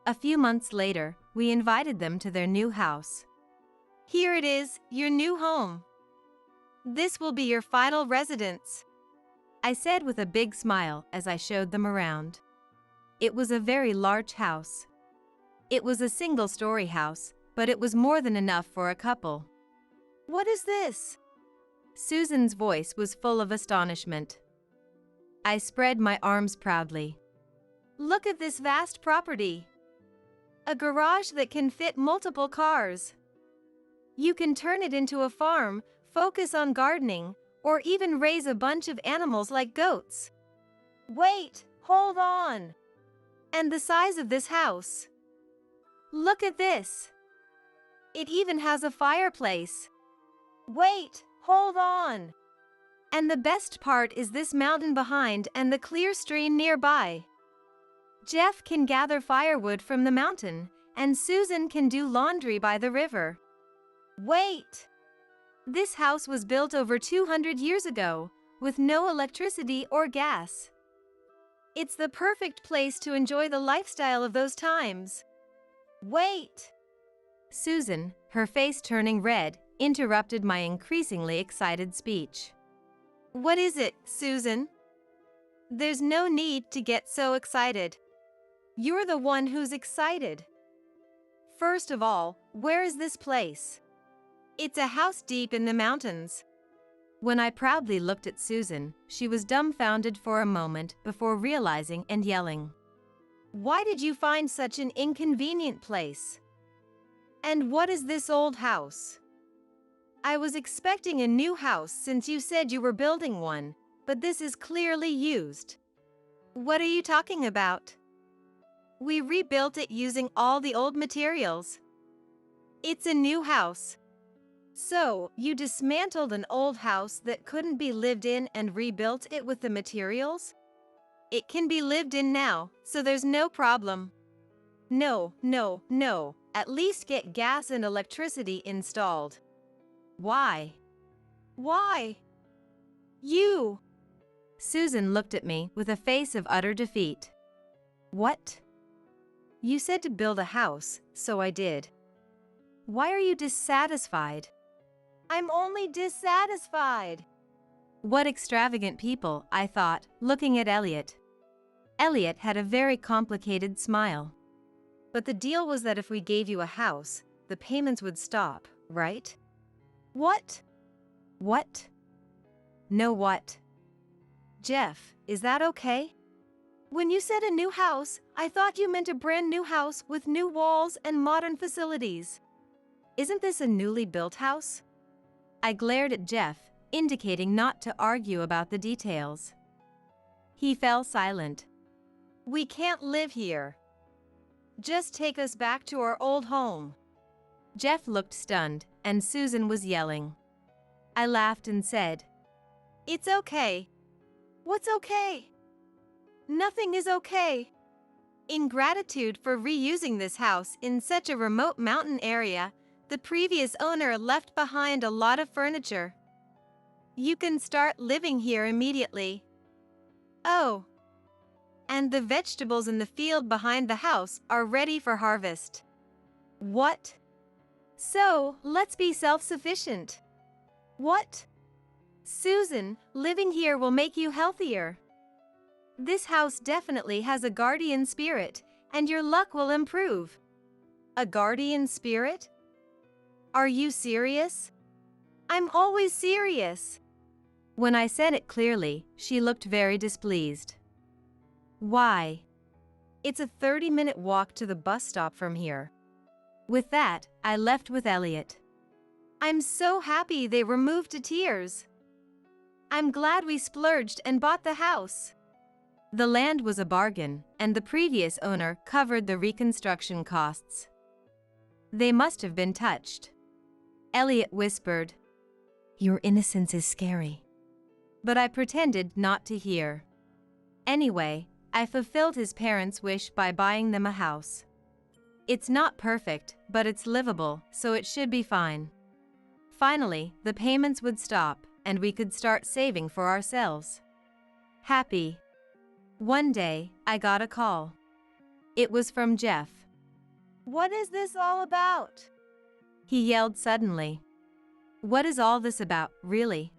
A few months later, we invited them to their new house. Here it is, your new home. This will be your final residence, I said with a big smile as I showed them around. It was a very large house. It was a single-story house, but it was more than enough for a couple. What is this? Susan's voice was full of astonishment. I spread my arms proudly. Look at this vast property. A garage that can fit multiple cars. You can turn it into a farm, focus on gardening, or even raise a bunch of animals like goats. Wait, hold on. And the size of this house. Look at this. It even has a fireplace. Wait, hold on. And the best part is this mountain behind and the clear stream nearby. Jeff can gather firewood from the mountain, and Susan can do laundry by the river. Wait! This house was built over 200 years ago, with no electricity or gas. It's the perfect place to enjoy the lifestyle of those times. Wait! Susan, her face turning red, interrupted my increasingly excited speech. What is it, Susan? There's no need to get so excited. You're the one who's excited. First of all, where is this place? It's a house deep in the mountains. When I proudly looked at Susan, she was dumbfounded for a moment before realizing and yelling. Why did you find such an inconvenient place? And what is this old house? I was expecting a new house since you said you were building one, but this is clearly used. What are you talking about? We rebuilt it using all the old materials. It's a new house. So, you dismantled an old house that couldn't be lived in and rebuilt it with the materials? It can be lived in now, so there's no problem. No. At least get gas and electricity installed. Why? Why? You! Susan looked at me with a face of utter defeat. What? You said to build a house, so I did. Why are you dissatisfied? I'm only dissatisfied. What extravagant people, I thought, looking at Elliot. Elliot had a very complicated smile. But the deal was that if we gave you a house, the payments would stop, right? What? What? No what? Jeff, is that okay? When you said a new house, I thought you meant a brand new house with new walls and modern facilities. Isn't this a newly built house? I glared at Jeff, indicating not to argue about the details. He fell silent. We can't live here. Just take us back to our old home. Jeff looked stunned, and Susan was yelling. I laughed and said, It's okay. What's okay? Nothing is okay. In gratitude for reusing this house in such a remote mountain area, the previous owner left behind a lot of furniture. You can start living here immediately. Oh. And the vegetables in the field behind the house are ready for harvest. What? So, let's be self-sufficient. What? Susan, living here will make you healthier. This house definitely has a guardian spirit, and your luck will improve. A guardian spirit? Are you serious? I'm always serious. When I said it clearly, she looked very displeased. Why? It's a 30-minute walk to the bus stop from here. With that, I left with Elliot. I'm so happy they were moved to tears. I'm glad we splurged and bought the house. The land was a bargain, and the previous owner covered the reconstruction costs. They must have been touched. Elliot whispered, Your innocence is scary. But I pretended not to hear. Anyway, I fulfilled his parents' wish by buying them a house. It's not perfect, but it's livable, so it should be fine. Finally, the payments would stop, and we could start saving for ourselves. Happy. One day, I got a call. It was from Jeff. What is this all about? He yelled suddenly. What is all this about, really?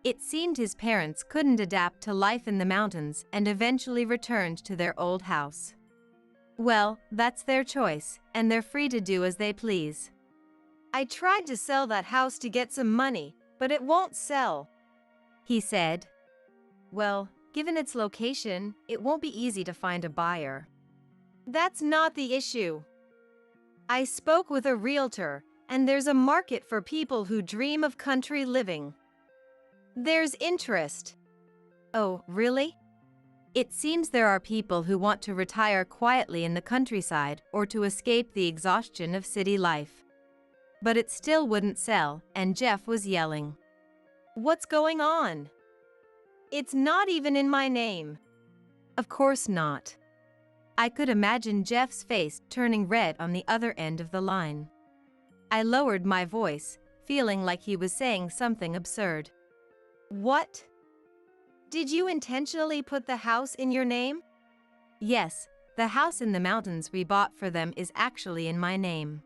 It seemed his parents couldn't adapt to life in the mountains and eventually returned to their old house. Well, that's their choice, and they're free to do as they please. I tried to sell that house to get some money, but it won't sell, he said. Well, given its location, it won't be easy to find a buyer. That's not the issue. I spoke with a realtor, and there's a market for people who dream of country living. There's interest. Oh, really? It seems there are people who want to retire quietly in the countryside or to escape the exhaustion of city life. But it still wouldn't sell, and Jeff was yelling. What's going on? It's not even in my name. Of course not. I could imagine Jeff's face turning red on the other end of the line. I lowered my voice, feeling like he was saying something absurd. What? Did you intentionally put the house in your name? Yes, the house in the mountains we bought for them is actually in my name.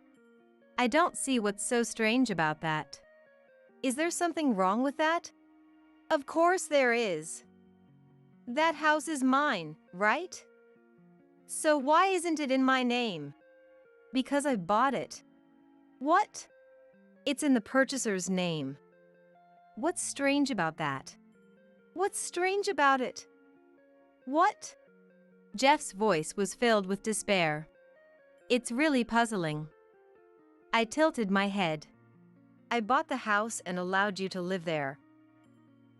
I don't see what's so strange about that. Is there something wrong with that? Of course there is. That house is mine, right? So why isn't it in my name? Because I bought it. What? It's in the purchaser's name. What's strange about that? What's strange about it? What? Jeff's voice was filled with despair. It's really puzzling. I tilted my head. I bought the house and allowed you to live there.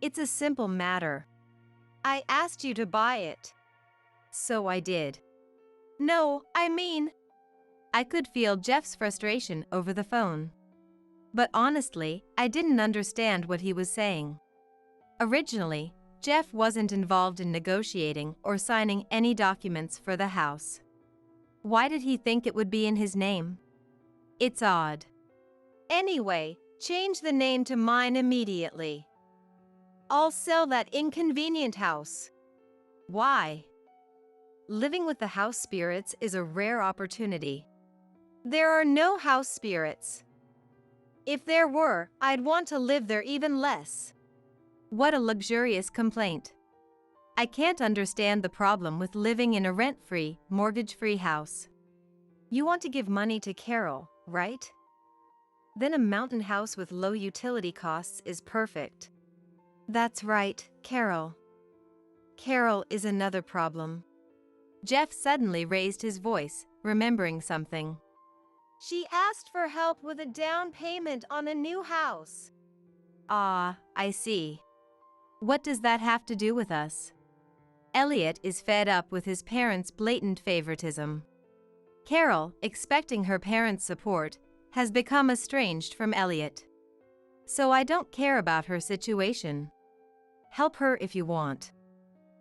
It's a simple matter. I asked you to buy it. So I did. No, I mean... I could feel Jeff's frustration over the phone. But honestly, I didn't understand what he was saying. Originally, Jeff wasn't involved in negotiating or signing any documents for the house. Why did he think it would be in his name? It's odd. Anyway, change the name to mine immediately. I'll sell that inconvenient house. Why? Living with the house spirits is a rare opportunity. There are no house spirits. If there were, I'd want to live there even less. What a luxurious complaint. I can't understand the problem with living in a rent-free, mortgage-free house. You want to give money to Carol, right? Then a mountain house with low utility costs is perfect. That's right, Carol. Carol is another problem. Jeff suddenly raised his voice, remembering something. She asked for help with a down payment on a new house. Ah, I see. What does that have to do with us? Elliot is fed up with his parents' blatant favoritism. Carol, expecting her parents' support, has become estranged from Elliot. So I don't care about her situation. Help her if you want.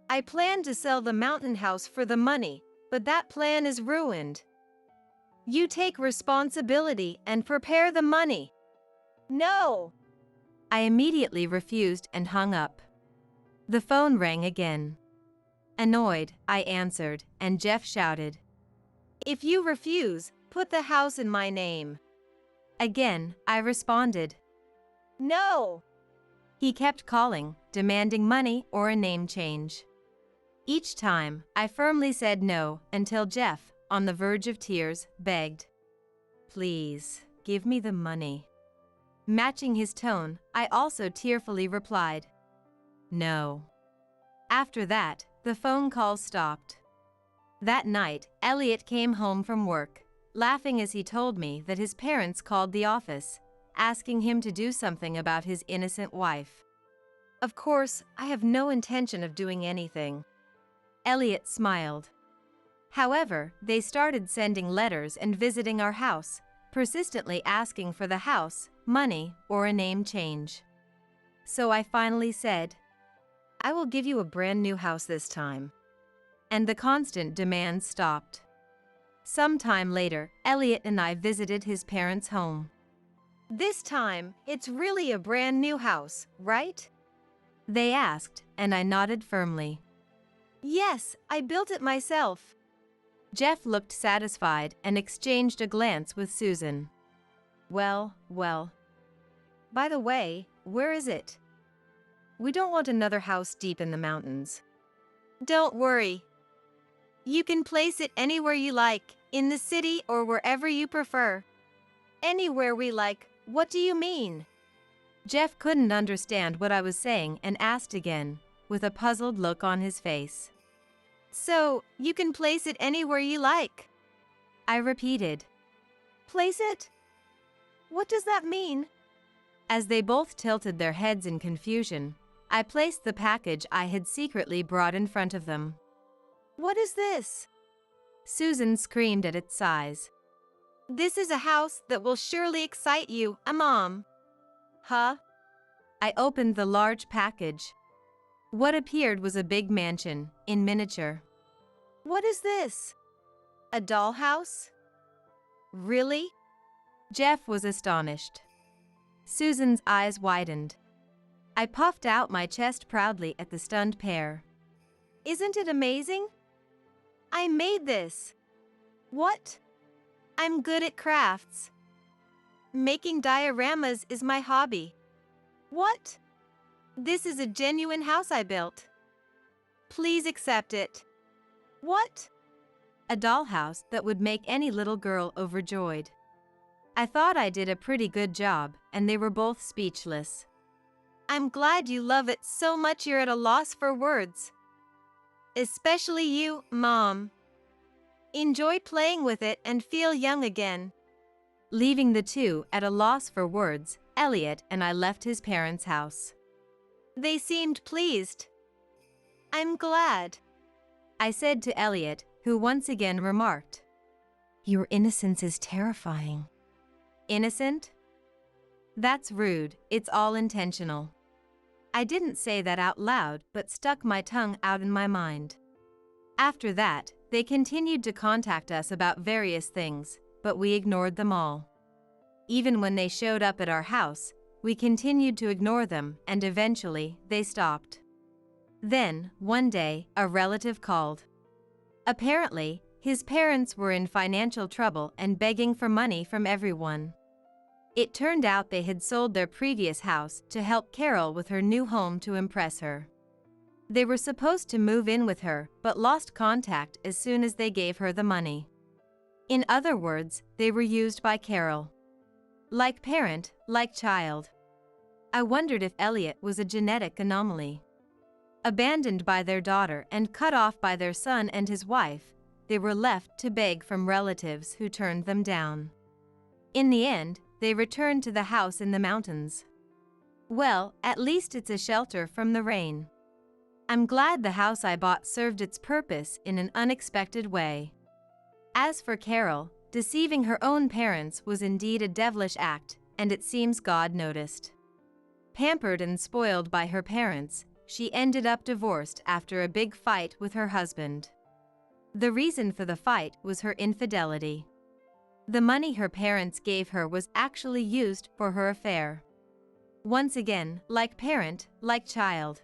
I plan to sell the mountain house for the money, but that plan is ruined. You take responsibility and prepare the money. No! I immediately refused and hung up. The phone rang again. Annoyed, I answered, and Jeff shouted, "If you refuse, put the house in my name." Again, I responded, "No!" He kept calling, demanding money or a name change. Each time, I firmly said no until Jeff, on the verge of tears, begged, "Please, give me the money." Matching his tone, I also tearfully replied, "No." After that, the phone calls stopped. That night, Elliot came home from work, laughing as he told me that his parents called the office, asking him to do something about his innocent wife. Of course, I have no intention of doing anything. Elliot smiled. However, they started sending letters and visiting our house, persistently asking for the house, money, or a name change. So I finally said, "I will give you a brand new house this time." And the constant demands stopped. Some time later, Elliot and I visited his parents' home. "This time, it's really a brand new house, right?" they asked, and I nodded firmly. "Yes, I built it myself." Jeff looked satisfied and exchanged a glance with Susan. Well. By the way, where is it? We don't want another house deep in the mountains. Don't worry. You can place it anywhere you like, in the city or wherever you prefer. Anywhere we like, what do you mean? Jeff couldn't understand what I was saying and asked again, with a puzzled look on his face. So, you can place it anywhere you like? I repeated. Place it? What does that mean? As they both tilted their heads in confusion, I placed the package I had secretly brought in front of them. What is this? Susan screamed at its size. This is a house that will surely excite you, Mom. Huh? I opened the large package. What appeared was a big mansion, in miniature. What is this? A dollhouse? Really? Jeff was astonished. Susan's eyes widened. I puffed out my chest proudly at the stunned pair. Isn't it amazing? I made this. What? I'm good at crafts. Making dioramas is my hobby. What? This is a genuine house I built. Please accept it. What? A dollhouse that would make any little girl overjoyed. I thought I did a pretty good job, and they were both speechless. I'm glad you love it so much you're at a loss for words. Especially you, Mom. Enjoy playing with it and feel young again. Leaving the two at a loss for words, Elliot and I left his parents' house. They seemed pleased. I'm glad, I said to Elliot, who once again remarked, "Your innocence is terrifying." Innocent? That's rude, it's all intentional. I didn't say that out loud but stuck my tongue out in my mind. After that, they continued to contact us about various things, but we ignored them all. Even when they showed up at our house, we continued to ignore them, and eventually, they stopped. Then, one day, a relative called. Apparently, his parents were in financial trouble and begging for money from everyone. It turned out they had sold their previous house to help Carol with her new home to impress her. They were supposed to move in with her, but lost contact as soon as they gave her the money. In other words, they were used by Carol. Like parent, like child. I wondered if Elliot was a genetic anomaly. Abandoned by their daughter and cut off by their son and his wife, they were left to beg from relatives who turned them down. In the end, they returned to the house in the mountains. Well, at least it's a shelter from the rain. I'm glad the house I bought served its purpose in an unexpected way. As for Carol, deceiving her own parents was indeed a devilish act, and it seems God noticed. Pampered and spoiled by her parents, she ended up divorced after a big fight with her husband. The reason for the fight was her infidelity. The money her parents gave her was actually used for her affair. Once again, like parent, like child.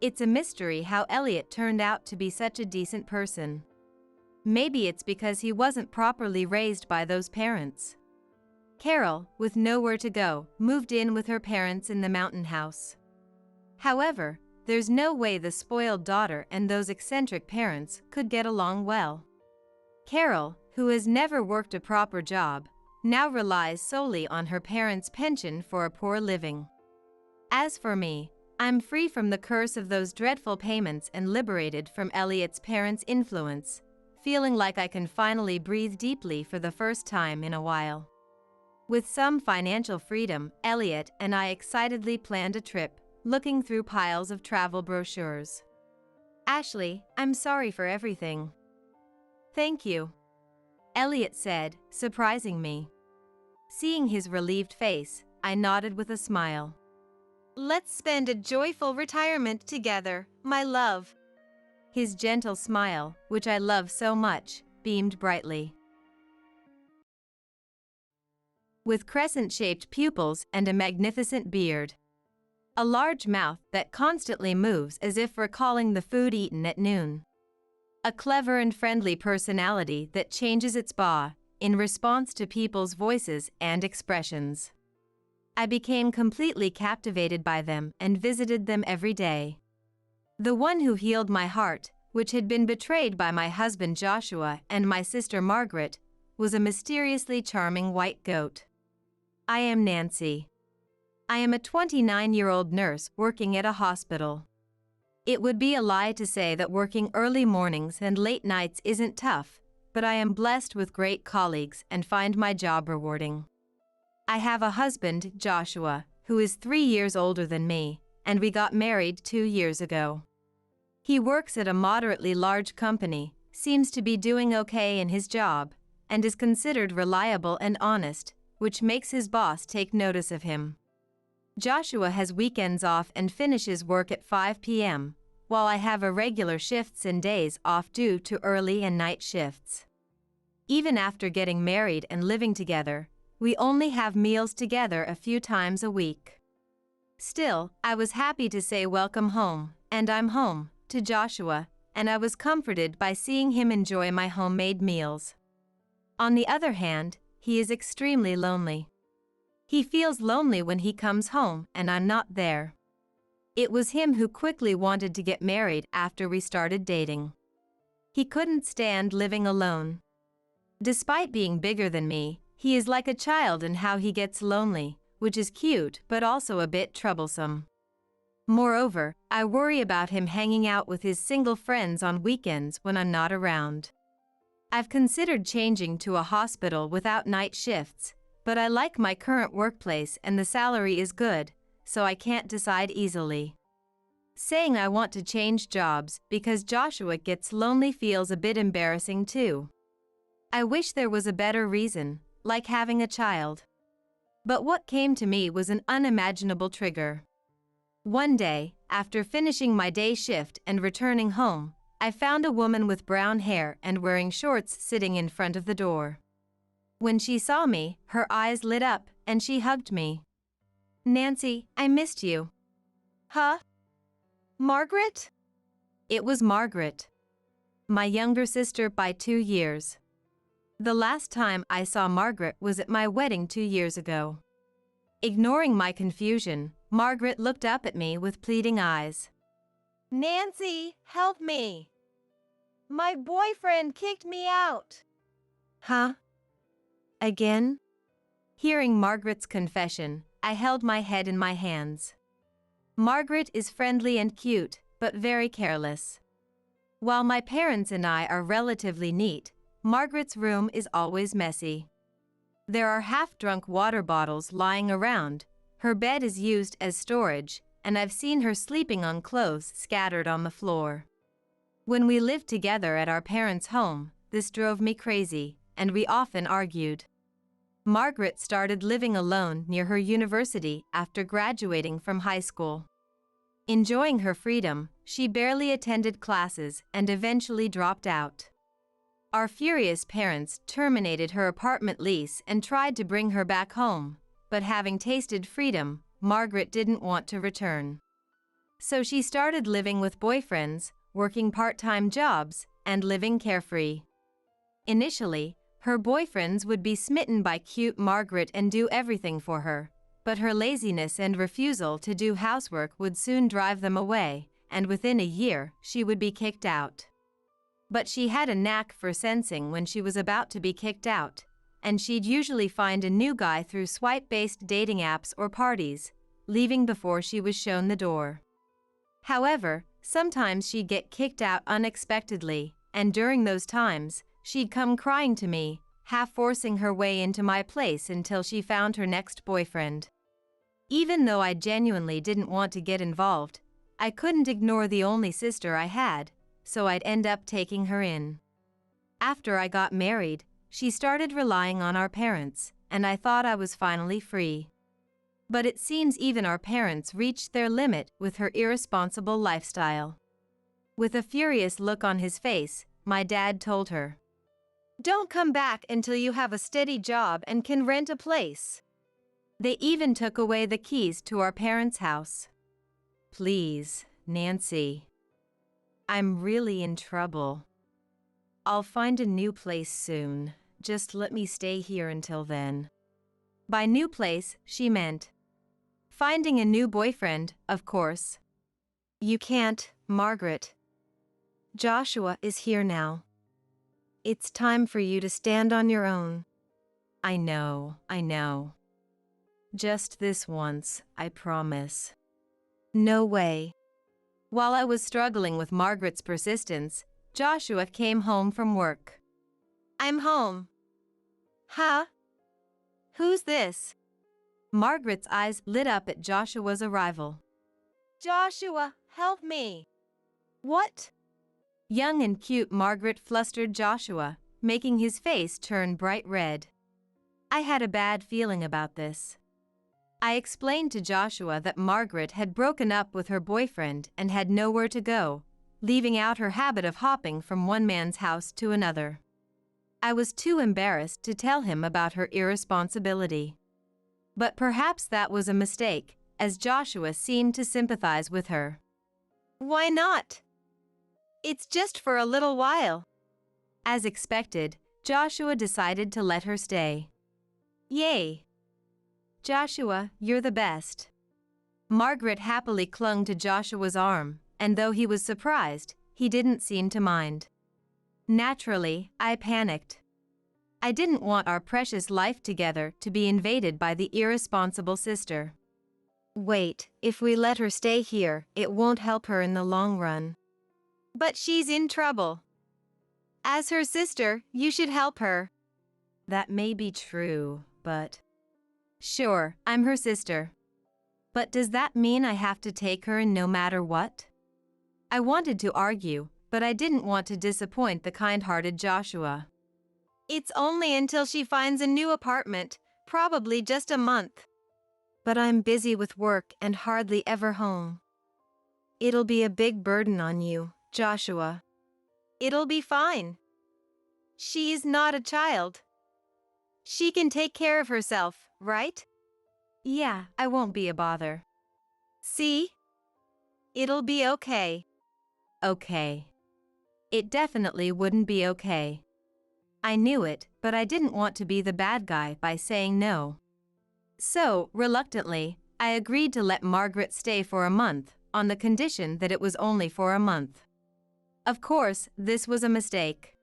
It's a mystery how Elliot turned out to be such a decent person. Maybe it's because he wasn't properly raised by those parents. Carol, with nowhere to go, moved in with her parents in the mountain house. However, there's no way the spoiled daughter and those eccentric parents could get along well. Carol, who has never worked a proper job, now relies solely on her parents' pension for a poor living. As for me, I'm free from the curse of those dreadful payments and liberated from Elliot's parents' influence, feeling like I can finally breathe deeply for the first time in a while. With some financial freedom, Elliot and I excitedly planned a trip, looking through piles of travel brochures. Ashley, I'm sorry for everything. Thank you, Elliot said, surprising me. Seeing his relieved face, I nodded with a smile. Let's spend a joyful retirement together, my love. His gentle smile, which I love so much, beamed brightly. With crescent-shaped pupils and a magnificent beard. A large mouth that constantly moves as if recalling the food eaten at noon. A clever and friendly personality that changes its bow in response to people's voices and expressions. I became completely captivated by them and visited them every day. The one who healed my heart, which had been betrayed by my husband Joshua and my sister Margaret, was a mysteriously charming white goat. I am Nancy. I am a 29-year-old nurse working at a hospital. It would be a lie to say that working early mornings and late nights isn't tough, but I am blessed with great colleagues and find my job rewarding. I have a husband, Joshua, who is 3 years older than me, and we got married 2 years ago. He works at a moderately large company, seems to be doing okay in his job, and is considered reliable and honest, which makes his boss take notice of him. Joshua has weekends off and finishes work at 5 p.m., while I have irregular shifts and days off due to early and night shifts. Even after getting married and living together, we only have meals together a few times a week. Still, I was happy to say welcome home, and I'm home, to Joshua, and I was comforted by seeing him enjoy my homemade meals. On the other hand, he is extremely lonely. He feels lonely when he comes home and I'm not there. It was him who quickly wanted to get married after we started dating. He couldn't stand living alone. Despite being bigger than me, he is like a child in how he gets lonely, which is cute but also a bit troublesome. Moreover, I worry about him hanging out with his single friends on weekends when I'm not around. I've considered changing to a hospital without night shifts, but I like my current workplace and the salary is good, so I can't decide easily. Saying I want to change jobs because Joshua gets lonely feels a bit embarrassing too. I wish there was a better reason, like having a child. But what came to me was an unimaginable trigger. One day, after finishing my day shift and returning home, I found a woman with brown hair and wearing shorts sitting in front of the door. When she saw me, her eyes lit up, and she hugged me. Nancy, I missed you. Huh? Margaret? It was Margaret. My younger sister by 2 years. The last time I saw Margaret was at my wedding 2 years ago. Ignoring my confusion, Margaret looked up at me with pleading eyes. Nancy, help me. My boyfriend kicked me out. Huh? Again? Hearing Margaret's confession, I held my head in my hands. Margaret is friendly and cute, but very careless. While my parents and I are relatively neat, Margaret's room is always messy. There are half-drunk water bottles lying around, her bed is used as storage, and I've seen her sleeping on clothes scattered on the floor. When we lived together at our parents' home, this drove me crazy, and we often argued. Margaret started living alone near her university after graduating from high school. Enjoying her freedom, she barely attended classes and eventually dropped out. Our furious parents terminated her apartment lease and tried to bring her back home, but having tasted freedom, Margaret didn't want to return. So she started living with boyfriends, working part-time jobs, and living carefree. Initially, her boyfriends would be smitten by cute Margaret and do everything for her, but her laziness and refusal to do housework would soon drive them away, and within a year, she would be kicked out. But she had a knack for sensing when she was about to be kicked out, and she'd usually find a new guy through swipe-based dating apps or parties, leaving before she was shown the door. However, sometimes she'd get kicked out unexpectedly, and during those times, she'd come crying to me, half forcing her way into my place until she found her next boyfriend. Even though I genuinely didn't want to get involved, I couldn't ignore the only sister I had, so I'd end up taking her in. After I got married, she started relying on our parents, and I thought I was finally free. But it seems even our parents reached their limit with her irresponsible lifestyle. With a furious look on his face, my dad told her, "Don't come back until you have a steady job and can rent a place." They even took away the keys to our parents' house. "Please, Nancy. I'm really in trouble. I'll find a new place soon. Just let me stay here until then." By new place, she meant finding a new boyfriend, of course. "You can't, Margaret. Joshua is here now. It's time for you to stand on your own." I know. Just this once, I promise." "No way." While I was struggling with Margaret's persistence, Joshua came home from work. "I'm home." "Huh? Who's this?" Margaret's eyes lit up at Joshua's arrival. "Joshua, help me." "What?" Young and cute Margaret flustered Joshua, making his face turn bright red. I had a bad feeling about this. I explained to Joshua that Margaret had broken up with her boyfriend and had nowhere to go, leaving out her habit of hopping from one man's house to another. I was too embarrassed to tell him about her irresponsibility. But perhaps that was a mistake, as Joshua seemed to sympathize with her. "Why not? It's just for a little while." As expected, Joshua decided to let her stay. Yay! "Joshua, you're the best." Margaret happily clung to Joshua's arm, and though he was surprised, he didn't seem to mind. Naturally, I panicked. I didn't want our precious life together to be invaded by the irresponsible sister. "Wait, if we let her stay here, it won't help her in the long run." "But she's in trouble. As her sister, you should help her." "That may be true, but..." "Sure, I'm her sister. But does that mean I have to take her in no matter what?" I wanted to argue, but I didn't want to disappoint the kind-hearted Joshua. "It's only until she finds a new apartment, probably just a month." "But I'm busy with work and hardly ever home." "It'll be a big burden on you, Joshua." "It'll be fine. She's not a child. She can take care of herself, right?" "Yeah, I won't be a bother." "See? It'll be okay." Okay. It definitely wouldn't be okay. I knew it, but I didn't want to be the bad guy by saying no. So, reluctantly, I agreed to let Margaret stay for a month, on the condition that it was only for a month. Of course, this was a mistake.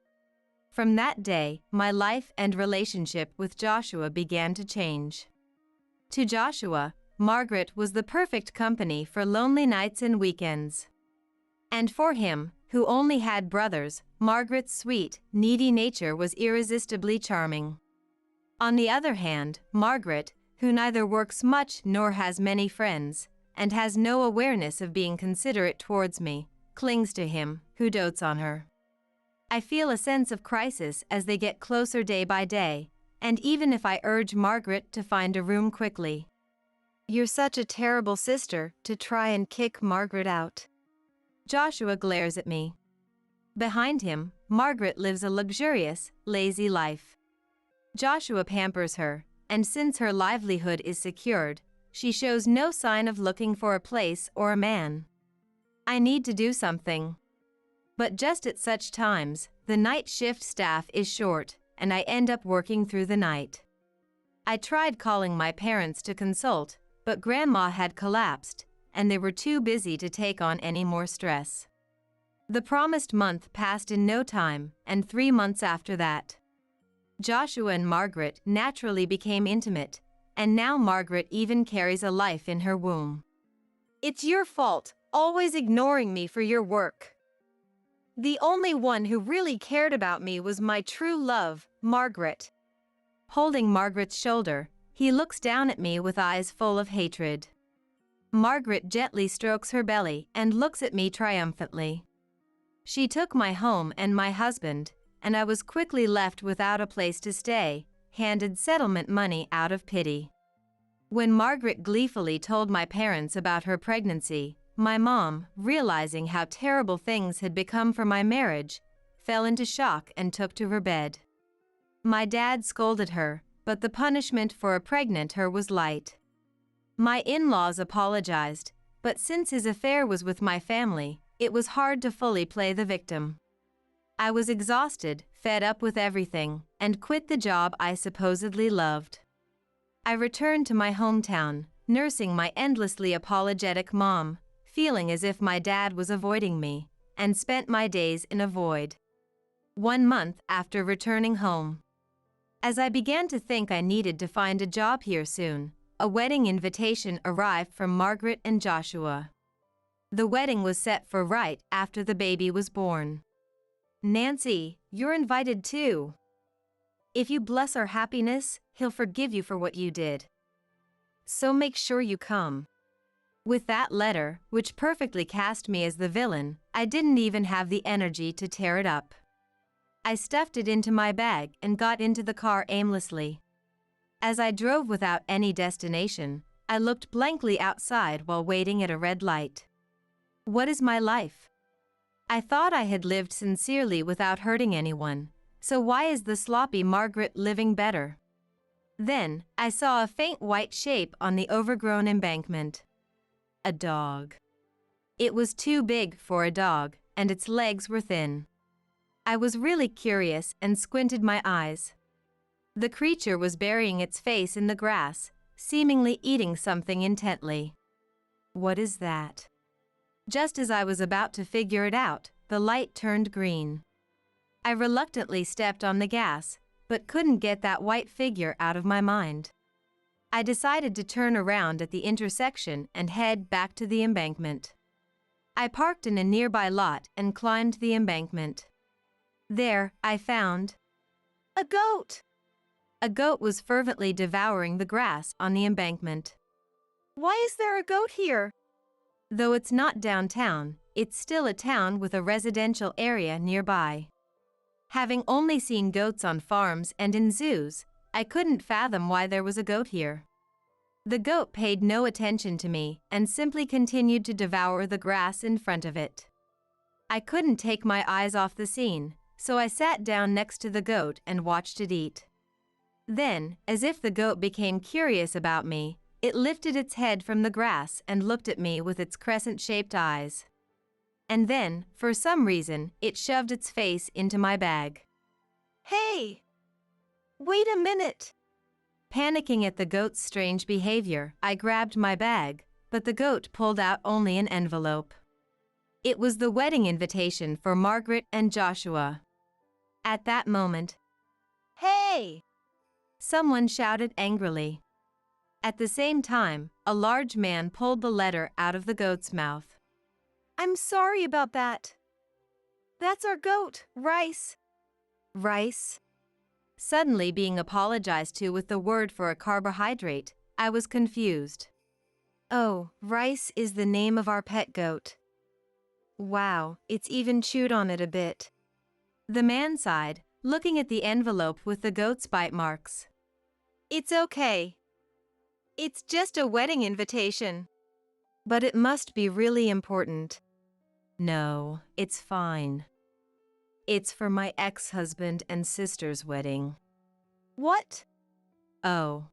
From that day, my life and relationship with Joshua began to change. To Joshua, Margaret was the perfect company for lonely nights and weekends. And for him, who only had brothers, Margaret's sweet, needy nature was irresistibly charming. On the other hand, Margaret, who neither works much nor has many friends, and has no awareness of being considerate towards me, clings to him, who dotes on her. I feel a sense of crisis as they get closer day by day, and even if I urge Margaret to find a room quickly. You're such a terrible sister to try and kick Margaret out. Joshua glares at me. Behind him, Margaret lives a luxurious, lazy life. Joshua pampers her, and since her livelihood is secured, she shows no sign of looking for a place or a man. I need to do something. But just at such times, the night shift staff is short, and I end up working through the night. I tried calling my parents to consult, but Grandma had collapsed, and they were too busy to take on any more stress. The promised month passed in no time, and 3 months after that. Joshua and Margaret naturally became intimate, and now Margaret even carries a life in her womb. It's your fault, always ignoring me for your work. The only one who really cared about me was my true love, Margaret. Holding Margaret's shoulder, he looks down at me with eyes full of hatred. Margaret gently strokes her belly and looks at me triumphantly. She took my home and my husband, and I was quickly left without a place to stay, handed settlement money out of pity. When Margaret gleefully told my parents about her pregnancy, my mom, realizing how terrible things had become for my marriage, fell into shock and took to her bed. My dad scolded her, but the punishment for a pregnant her was light. My in-laws apologized, but since his affair was with my family, it was hard to fully play the victim. I was exhausted, fed up with everything, and quit the job I supposedly loved. I returned to my hometown, nursing my endlessly apologetic mom, feeling as if my dad was avoiding me, and spent my days in a void. 1 month after returning home. As I began to think I needed to find a job here soon, a wedding invitation arrived from Margaret and Joshua. The wedding was set for right after the baby was born. Nancy, you're invited too. If you bless our happiness, he'll forgive you for what you did. So make sure you come. With that letter, which perfectly cast me as the villain, I didn't even have the energy to tear it up. I stuffed it into my bag and got into the car aimlessly. As I drove without any destination, I looked blankly outside while waiting at a red light. What is my life? I thought I had lived sincerely without hurting anyone, so why is the sloppy Margaret living better? Then, I saw a faint white shape on the overgrown embankment. A dog. It was too big for a dog, and its legs were thin. I was really curious and squinted my eyes. The creature was burying its face in the grass, seemingly eating something intently. What is that? Just as I was about to figure it out, the light turned green. I reluctantly stepped on the gas, but couldn't get that white figure out of my mind. I decided to turn around at the intersection and head back to the embankment. I parked in a nearby lot and climbed the embankment. There, I found a goat. A goat was fervently devouring the grass on the embankment. Why is there a goat here? Though it's not downtown, it's still a town with a residential area nearby. Having only seen goats on farms and in zoos, I couldn't fathom why there was a goat here. The goat paid no attention to me and simply continued to devour the grass in front of it. I couldn't take my eyes off the scene, so I sat down next to the goat and watched it eat. Then, as if the goat became curious about me, it lifted its head from the grass and looked at me with its crescent-shaped eyes. And then, for some reason, it shoved its face into my bag. Hey! Wait a minute! Panicking at the goat's strange behavior, I grabbed my bag, but the goat pulled out only an envelope. It was the wedding invitation for Margaret and Joshua. At that moment, "Hey!" someone shouted angrily. At the same time, a large man pulled the letter out of the goat's mouth. "I'm sorry about that. That's our goat, Rice." Rice? Suddenly being apologized to with the word for a carbohydrate, I was confused. "Oh, Rice is the name of our pet goat. Wow, it's even chewed on it a bit." The man sighed, looking at the envelope with the goat's bite marks. "It's okay. It's just a wedding invitation." "But it must be really important." "No, it's fine. It's for my ex-husband and sister's wedding." "What?" "Oh."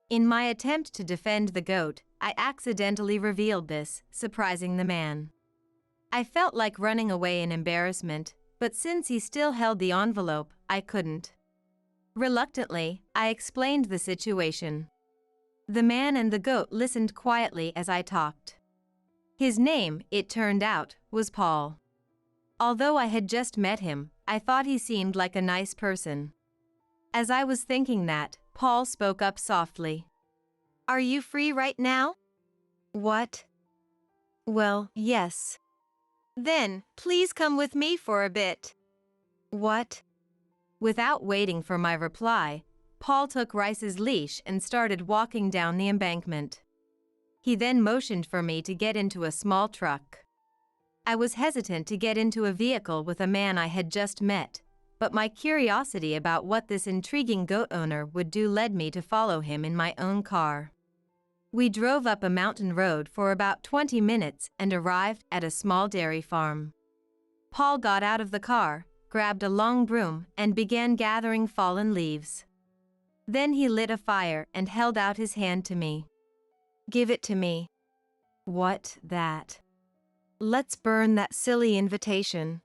In my attempt to defend the goat, I accidentally revealed this, surprising the man. I felt like running away in embarrassment, but since he still held the envelope, I couldn't. Reluctantly, I explained the situation. The man and the goat listened quietly as I talked. His name, it turned out, was Paul. Although I had just met him, I thought he seemed like a nice person. As I was thinking that, Paul spoke up softly. "Are you free right now?" "What?" "Well, yes." "Then, please come with me for a bit." "What?" Without waiting for my reply, Paul took Rice's leash and started walking down the embankment. He then motioned for me to get into a small truck. I was hesitant to get into a vehicle with a man I had just met, but my curiosity about what this intriguing goat owner would do led me to follow him in my own car. We drove up a mountain road for about 20 minutes and arrived at a small dairy farm. Paul got out of the car, grabbed a long broom, and began gathering fallen leaves. Then he lit a fire and held out his hand to me. "Give it to me." "What, that?" "Let's burn that silly invitation."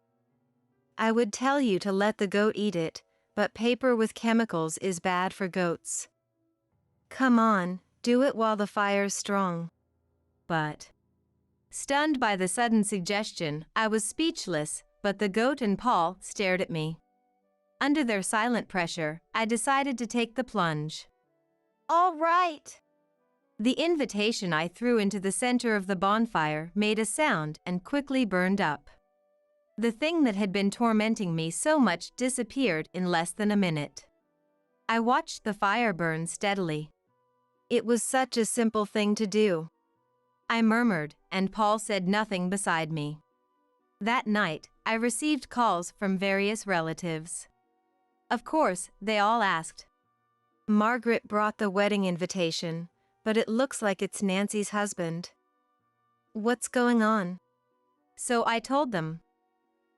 "I would tell you to let the goat eat it, but paper with chemicals is bad for goats." "Come on, do it while the fire's strong." "But..." Stunned by the sudden suggestion, I was speechless, but the goat and Paul stared at me. Under their silent pressure, I decided to take the plunge. "All right." The invitation I threw into the center of the bonfire made a sound and quickly burned up. The thing that had been tormenting me so much disappeared in less than a minute. I watched the fire burn steadily. "It was such a simple thing to do," I murmured, and Paul said nothing beside me. That night, I received calls from various relatives. Of course, they all asked, "Margaret brought the wedding invitation, but it looks like it's Nancy's husband. What's going on?" So I told them.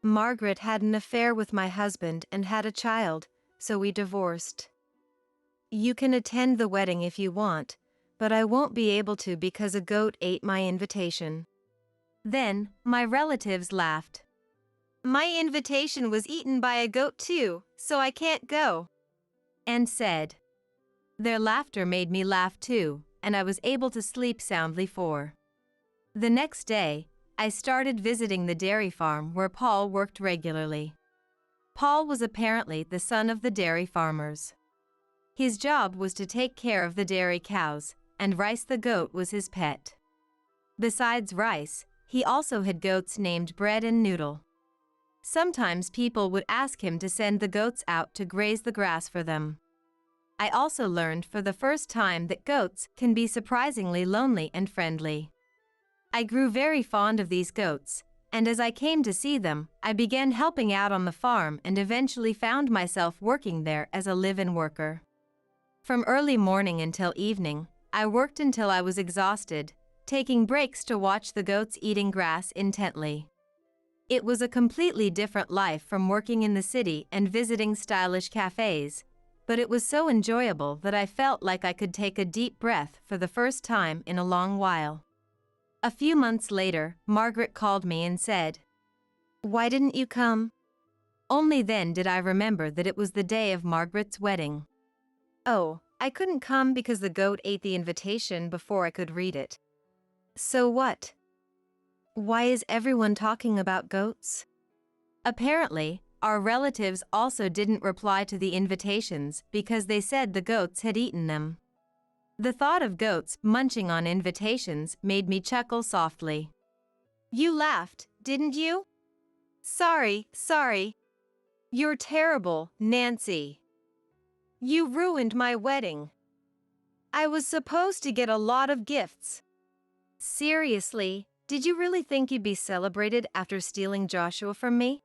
"Margaret had an affair with my husband and had a child, so we divorced. You can attend the wedding if you want, but I won't be able to because a goat ate my invitation." Then, my relatives laughed. "My invitation was eaten by a goat too, so I can't go," and said. Their laughter made me laugh too, and I was able to sleep soundly for. The next day, I started visiting the dairy farm where Paul worked regularly. Paul was apparently the son of the dairy farmers. His job was to take care of the dairy cows, and Rice the goat was his pet. Besides Rice, he also had goats named Bread and Noodle. Sometimes people would ask him to send the goats out to graze the grass for them. I also learned for the first time that goats can be surprisingly lonely and friendly. I grew very fond of these goats, and as I came to see them, I began helping out on the farm and eventually found myself working there as a live-in worker. From early morning until evening, I worked until I was exhausted, taking breaks to watch the goats eating grass intently. It was a completely different life from working in the city and visiting stylish cafes, but it was so enjoyable that I felt like I could take a deep breath for the first time in a long while. A few months later, Margaret called me and said, "Why didn't you come?" Only then did I remember that it was the day of Margaret's wedding. "Oh, I couldn't come because the goat ate the invitation before I could read it. So what? Why is everyone talking about goats? Apparently, our relatives also didn't reply to the invitations because they said the goats had eaten them. The thought of goats munching on invitations made me chuckle softly. You laughed, didn't you? Sorry. You're terrible, Nancy. You ruined my wedding. I was supposed to get a lot of gifts. Seriously, did you really think you'd be celebrated after stealing Joshua from me?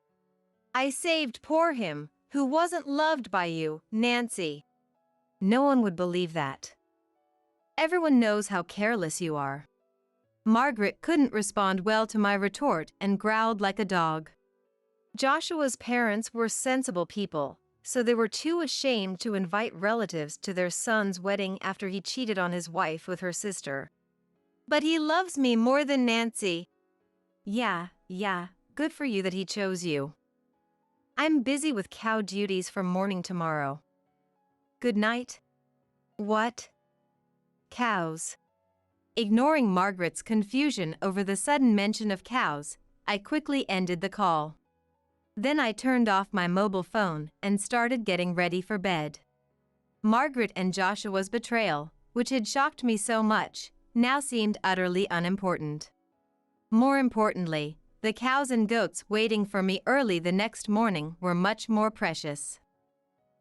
I saved poor him, who wasn't loved by you, Nancy. No one would believe that. Everyone knows how careless you are. Margaret couldn't respond well to my retort and growled like a dog. Joshua's parents were sensible people, so they were too ashamed to invite relatives to their son's wedding after he cheated on his wife with her sister. But he loves me more than Nancy. Yeah, good for you that he chose you. I'm busy with cow duties from morning tomorrow. Good night. What? Cows. Ignoring Margaret's confusion over the sudden mention of cows, I quickly ended the call. Then I turned off my mobile phone and started getting ready for bed. Margaret and Joshua's betrayal, which had shocked me so much, now seemed utterly unimportant. More importantly, the cows and goats waiting for me early the next morning were much more precious.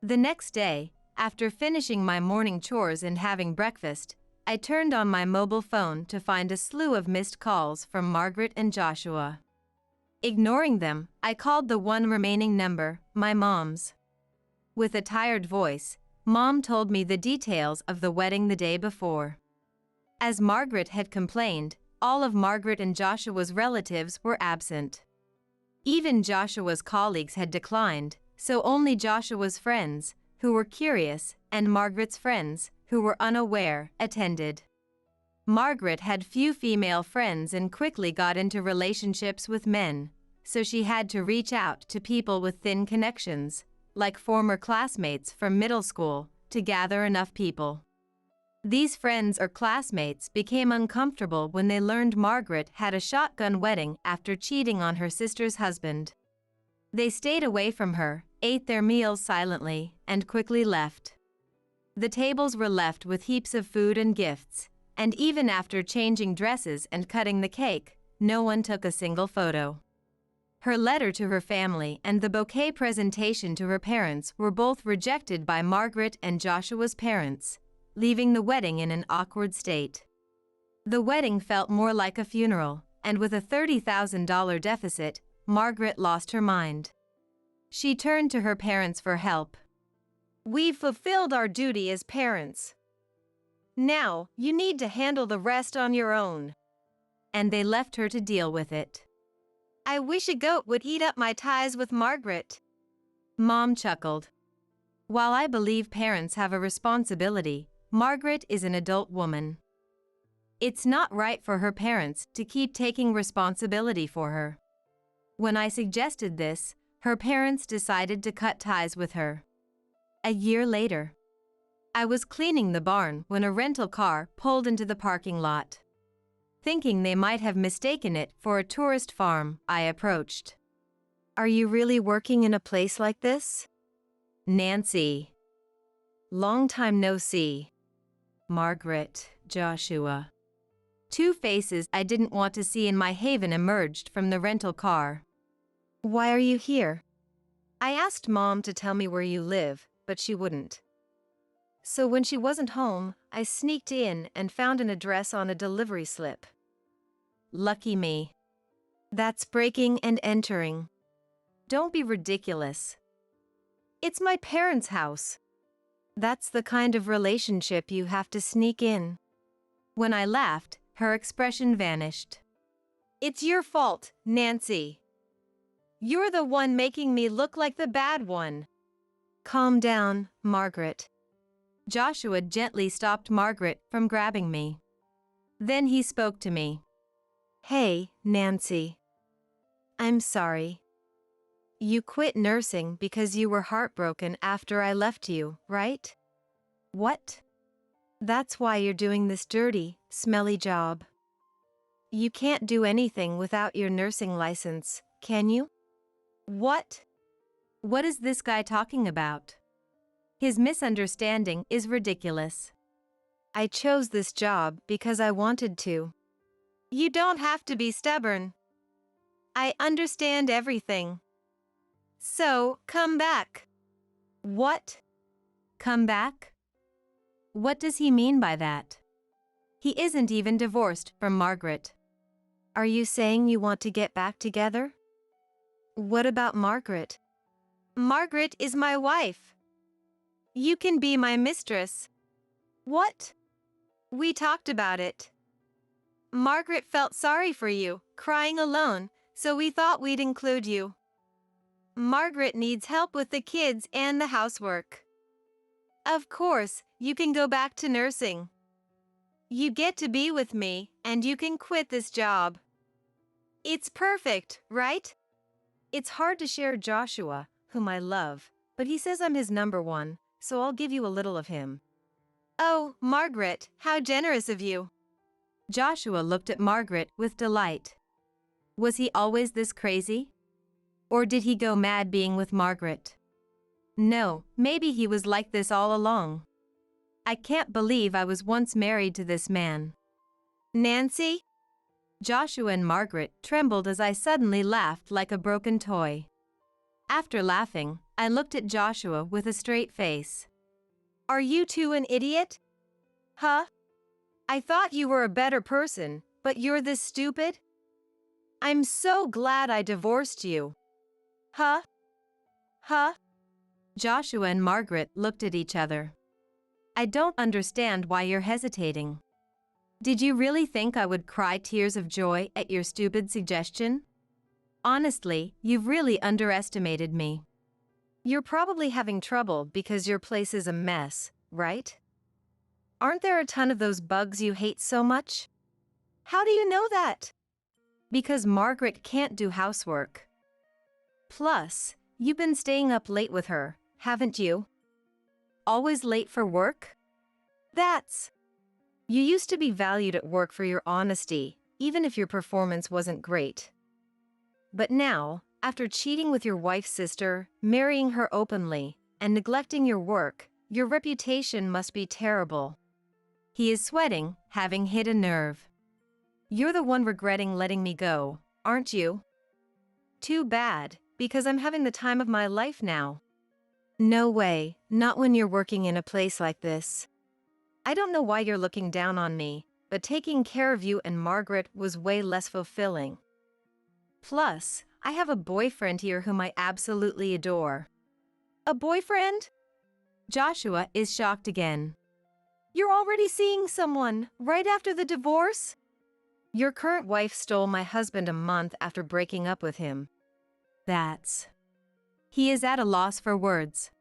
The next day, after finishing my morning chores and having breakfast, I turned on my mobile phone to find a slew of missed calls from Margaret and Joshua. Ignoring them, I called the one remaining number, my mom's. With a tired voice, Mom told me the details of the wedding the day before. As Margaret had complained, all of Margaret and Joshua's relatives were absent. Even Joshua's colleagues had declined, so only Joshua's friends, who were curious, and Margaret's friends, who were unaware, attended. Margaret had few female friends and quickly got into relationships with men, so she had to reach out to people with thin connections, like former classmates from middle school, to gather enough people. These friends or classmates became uncomfortable when they learned Margaret had a shotgun wedding after cheating on her sister's husband. They stayed away from her, ate their meals silently, and quickly left. The tables were left with heaps of food and gifts, and even after changing dresses and cutting the cake, no one took a single photo. Her letter to her family and the bouquet presentation to her parents were both rejected by Margaret and Joshua's parents, leaving the wedding in an awkward state. The wedding felt more like a funeral, and with a $30,000 deficit, Margaret lost her mind. She turned to her parents for help. We've fulfilled our duty as parents. Now, you need to handle the rest on your own. And they left her to deal with it. I wish a goat would eat up my ties with Margaret. Mom chuckled. While I believe parents have a responsibility, Margaret is an adult woman. It's not right for her parents to keep taking responsibility for her. When I suggested this, her parents decided to cut ties with her. A year later, I was cleaning the barn when a rental car pulled into the parking lot. Thinking they might have mistaken it for a tourist farm, I approached. Are you really working in a place like this? Nancy. Long time no see. Margaret, Joshua. Two faces I didn't want to see in my haven emerged from the rental car. Why are you here? I asked Mom to tell me where you live, but she wouldn't. So when she wasn't home, I sneaked in and found an address on a delivery slip. Lucky me. That's breaking and entering. Don't be ridiculous. It's my parents' house. That's the kind of relationship you have to sneak in. When I laughed, her expression vanished. It's your fault, Nancy. You're the one making me look like the bad one. Calm down, Margaret. Joshua gently stopped Margaret from grabbing me. Then he spoke to me. Hey, Nancy. I'm sorry. You quit nursing because you were heartbroken after I left you, right? What? That's why you're doing this dirty, smelly job. You can't do anything without your nursing license, can you? What? What is this guy talking about? His misunderstanding is ridiculous. I chose this job because I wanted to. You don't have to be stubborn. I understand everything. So, come back. What? Come back? What does he mean by that? He isn't even divorced from Margaret. Are you saying you want to get back together? What about Margaret? Margaret is my wife. You can be my mistress. What? We talked about it. Margaret felt sorry for you, crying alone, so we thought we'd include you. Margaret needs help with the kids and the housework. Of course, you can go back to nursing. You get to be with me, and you can quit this job. It's perfect, right? It's hard to share Joshua, whom I love, but he says I'm his number one, so I'll give you a little of him. Oh, Margaret, how generous of you. Joshua looked at Margaret with delight. Was he always this crazy? Or did he go mad being with Margaret? No, maybe he was like this all along. I can't believe I was once married to this man. Nancy? Joshua and Margaret trembled as I suddenly laughed like a broken toy. After laughing, I looked at Joshua with a straight face. Are you two an idiot? Huh? I thought you were a better person, but you're this stupid? I'm so glad I divorced you. Huh? Huh? Joshua and Margaret looked at each other. I don't understand why you're hesitating. Did you really think I would cry tears of joy at your stupid suggestion? Honestly, you've really underestimated me. You're probably having trouble because your place is a mess, right? Aren't there a ton of those bugs you hate so much? How do you know that? Because Margaret can't do housework. Plus, you've been staying up late with her, haven't you? Always late for work? You used to be valued at work for your honesty, even if your performance wasn't great. But now, after cheating with your wife's sister, marrying her openly, and neglecting your work, your reputation must be terrible. He is sweating, having hit a nerve. You're the one regretting letting me go, aren't you? Too bad, because I'm having the time of my life now. No way, not when you're working in a place like this. I don't know why you're looking down on me, but taking care of you and Margaret was way less fulfilling. Plus, I have a boyfriend here whom I absolutely adore. A boyfriend? Joshua is shocked again. You're already seeing someone, right after the divorce? Your current wife stole my husband a month after breaking up with him. He is at a loss for words.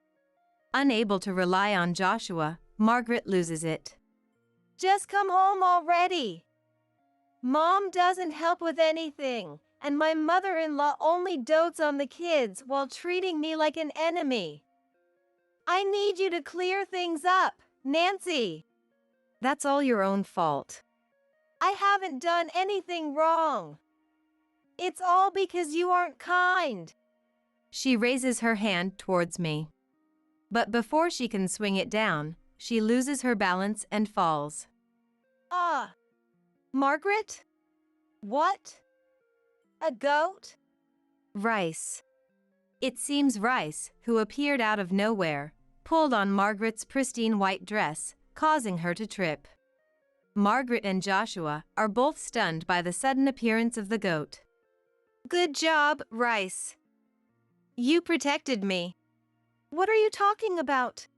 Unable to rely on Joshua, Margaret loses it. Just come home already. Mom doesn't help with anything, and my mother-in-law only dotes on the kids while treating me like an enemy. I need you to clear things up, Nancy. That's all your own fault. I haven't done anything wrong. It's all because you aren't kind. She raises her hand towards me. But before she can swing it down, she loses her balance and falls. Margaret? What? A goat? Rice. It seems Rice, who appeared out of nowhere, pulled on Margaret's pristine white dress, causing her to trip. Margaret and Joshua are both stunned by the sudden appearance of the goat. Good job, Rice. You protected me. What are you talking about?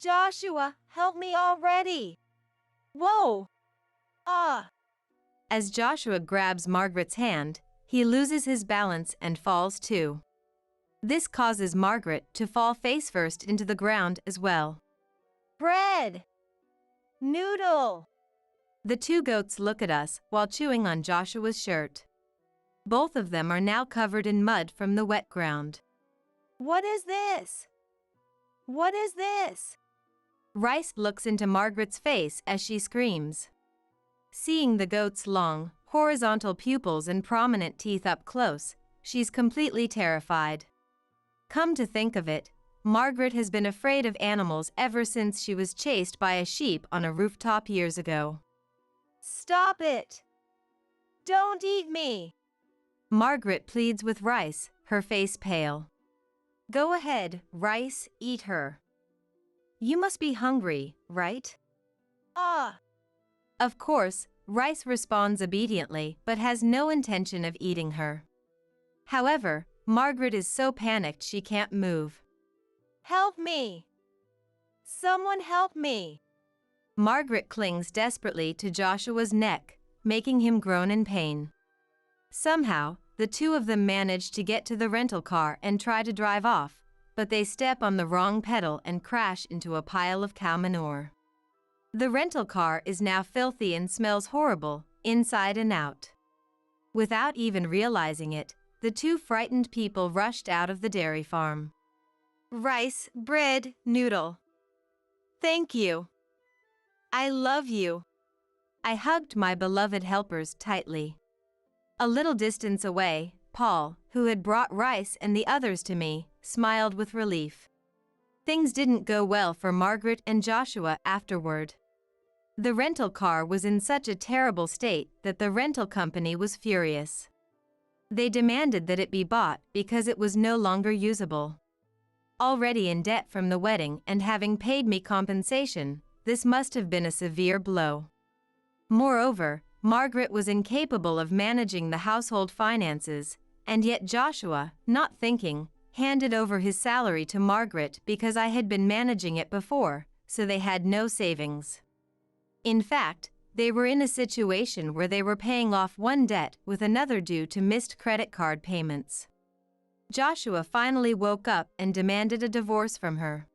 Joshua, help me already. Whoa! As Joshua grabs Margaret's hand, he loses his balance and falls too. This causes Margaret to fall face first into the ground as well. Bread! Noodle! The two goats look at us while chewing on Joshua's shirt. Both of them are now covered in mud from the wet ground. What is this? What is this? Rice looks into Margaret's face as she screams. Seeing the goat's long, horizontal pupils and prominent teeth up close, she's completely terrified. Come to think of it, Margaret has been afraid of animals ever since she was chased by a sheep on a rooftop years ago. Stop it! Don't eat me! Margaret pleads with Rice, her face pale. Go ahead, Rice, eat her. You must be hungry, right? Ah! Of course, Rice responds obediently but has no intention of eating her. However, Margaret is so panicked she can't move. Help me! Someone help me! Margaret clings desperately to Joshua's neck, making him groan in pain. Somehow, the two of them manage to get to the rental car and try to drive off, but they step on the wrong pedal and crash into a pile of cow manure. The rental car is now filthy and smells horrible, inside and out. Without even realizing it, the two frightened people rushed out of the dairy farm. Rice, bread, noodle. Thank you. I love you. I hugged my beloved helpers tightly. A little distance away, Paul, who had brought Rice and the others to me, smiled with relief. Things didn't go well for Margaret and Joshua afterward. The rental car was in such a terrible state that the rental company was furious. They demanded that it be bought because it was no longer usable. Already in debt from the wedding and having paid me compensation, this must have been a severe blow. Moreover, Margaret was incapable of managing the household finances, and yet Joshua, not thinking, handed over his salary to Margaret because I had been managing it before, so they had no savings. In fact, they were in a situation where they were paying off one debt with another due to missed credit card payments. Joshua finally woke up and demanded a divorce from her.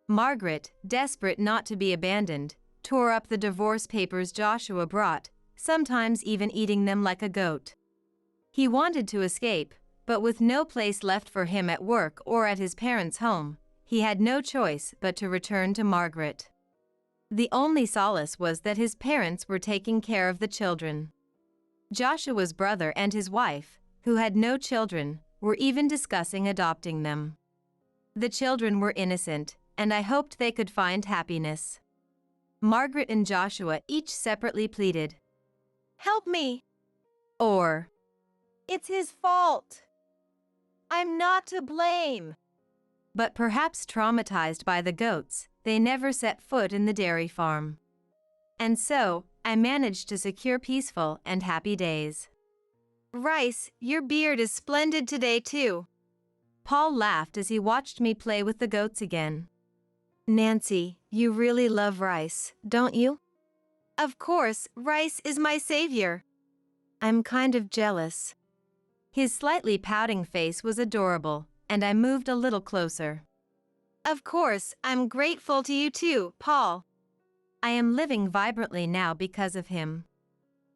Margaret, desperate not to be abandoned, tore up the divorce papers Joshua brought, sometimes even eating them like a goat. He wanted to escape, but with no place left for him at work or at his parents' home, he had no choice but to return to Margaret. The only solace was that his parents were taking care of the children. Joshua's brother and his wife, who had no children, were even discussing adopting them. The children were innocent, and I hoped they could find happiness. Margaret and Joshua each separately pleaded. Help me! Or, it's his fault! I'm not to blame! But perhaps traumatized by the goats, they never set foot in the dairy farm. And so, I managed to secure peaceful and happy days. Rice, your beard is splendid today too. Paul laughed as he watched me play with the goats again. Nancy, you really love Rice, don't you? Of course, Rice is my savior. I'm kind of jealous. His slightly pouting face was adorable, and I moved a little closer. Of course, I'm grateful to you too, Paul. I am living vibrantly now because of him.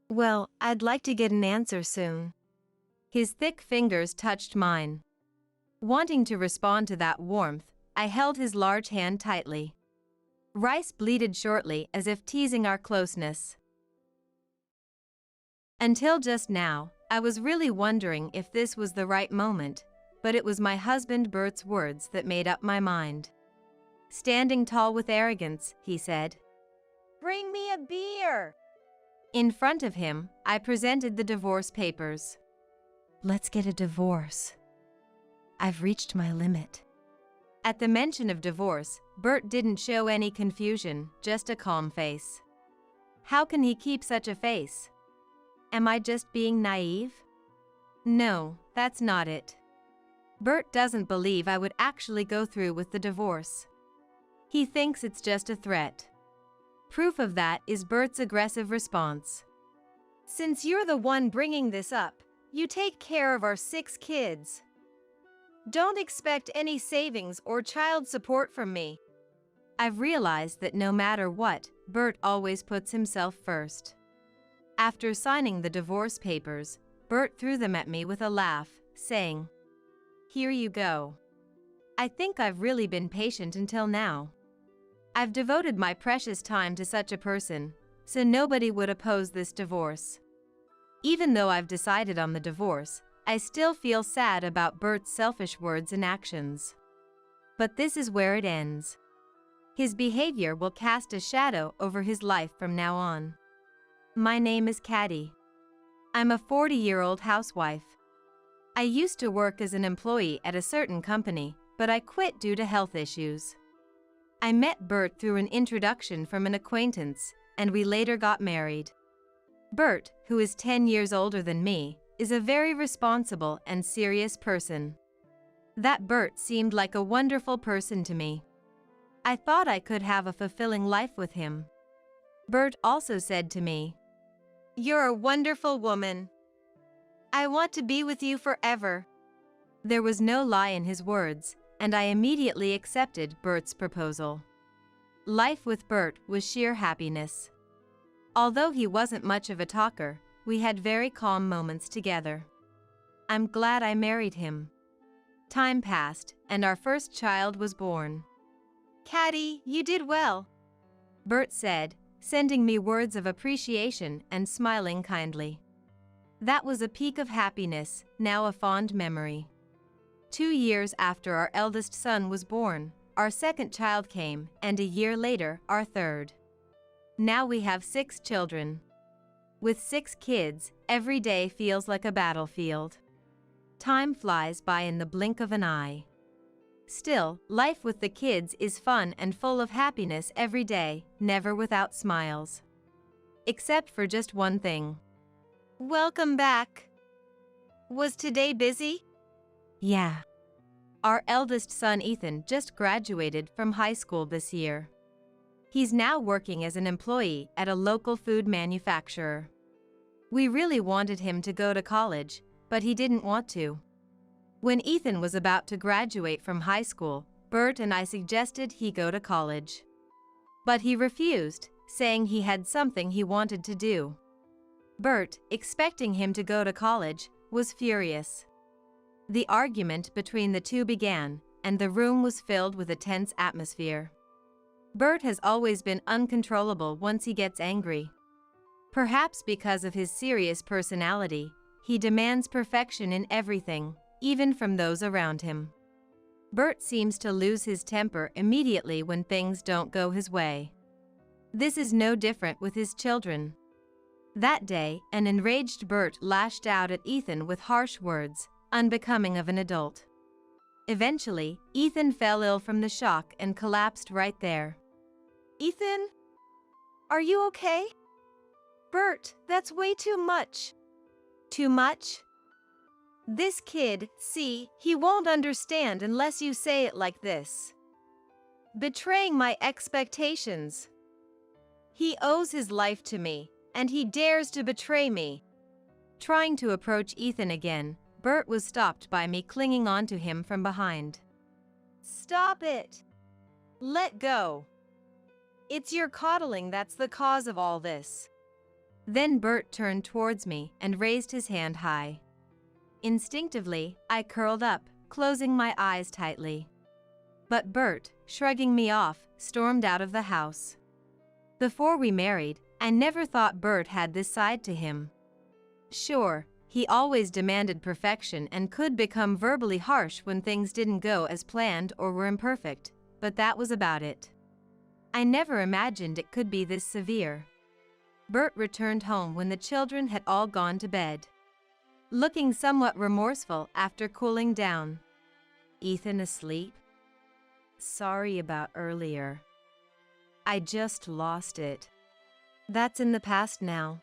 Well, I'd like to get an answer soon. His thick fingers touched mine. Wanting to respond to that warmth, I held his large hand tightly. Rice bleated shortly as if teasing our closeness. Until just now, I was really wondering if this was the right moment, but it was my husband Bert's words that made up my mind. Standing tall with arrogance, he said, "Bring me a beer!" In front of him, I presented the divorce papers. Let's get a divorce. I've reached my limit. At the mention of divorce, Bert didn't show any confusion, just a calm face. How can he keep such a face? Am I just being naive? No, that's not it. Bert doesn't believe I would actually go through with the divorce. He thinks it's just a threat. Proof of that is Bert's aggressive response. Since you're the one bringing this up, you take care of our 6 kids. Don't expect any savings or child support from me. I've realized that no matter what, Bert always puts himself first. After signing the divorce papers, Bert threw them at me with a laugh, saying, "Here you go. I think I've really been patient until now." I've devoted my precious time to such a person, so nobody would oppose this divorce. Even though I've decided on the divorce, I still feel sad about Bert's selfish words and actions. But this is where it ends. His behavior will cast a shadow over his life from now on. My name is Caddy. I'm a 40-year-old housewife. I used to work as an employee at a certain company, but I quit due to health issues. I met Bert through an introduction from an acquaintance, and we later got married. Bert, who is 10 years older than me, is a very responsible and serious person. That Bert seemed like a wonderful person to me. I thought I could have a fulfilling life with him. Bert also said to me, "You're a wonderful woman. I want to be with you forever." There was no lie in his words, and I immediately accepted Bert's proposal. Life with Bert was sheer happiness. Although he wasn't much of a talker, we had very calm moments together. I'm glad I married him. Time passed, and our first child was born. "Caddy, you did well," Bert said, sending me words of appreciation and smiling kindly. That was a peak of happiness, now a fond memory. 2 years after our eldest son was born, our second child came, and a year later, our third. Now we have 6 children. With 6 kids, every day feels like a battlefield. Time flies by in the blink of an eye. Still, life with the kids is fun and full of happiness every day, never without smiles. Except for just one thing. Welcome back. Was today busy? Yeah. Our eldest son Ethan just graduated from high school this year. He's now working as an employee at a local food manufacturer. We really wanted him to go to college, but he didn't want to. When Ethan was about to graduate from high school, Bert and I suggested he go to college. But he refused, saying he had something he wanted to do. Bert, expecting him to go to college, was furious. The argument between the two began, and the room was filled with a tense atmosphere. Bert has always been uncontrollable once he gets angry. Perhaps because of his serious personality, he demands perfection in everything, even from those around him. Bert seems to lose his temper immediately when things don't go his way. This is no different with his children. That day, an enraged Bert lashed out at Ethan with harsh words, unbecoming of an adult. Eventually, Ethan fell ill from the shock and collapsed right there. "Ethan? Are you okay?" "Bert, that's way too much." "Too much? This kid, see, he won't understand unless you say it like this. Betraying my expectations. He owes his life to me, and he dares to betray me." Trying to approach Ethan again, Bert was stopped by me clinging onto him from behind. "Stop it. Let go. It's your coddling that's the cause of all this." Then Bert turned towards me and raised his hand high. Instinctively, I curled up, closing my eyes tightly. But Bert, shrugging me off, stormed out of the house. Before we married, I never thought Bert had this side to him. Sure, he always demanded perfection and could become verbally harsh when things didn't go as planned or were imperfect, but that was about it. I never imagined it could be this severe. Bert returned home when the children had all gone to bed. Looking somewhat remorseful after cooling down. "Ethan asleep? Sorry about earlier. I just lost it. That's in the past now.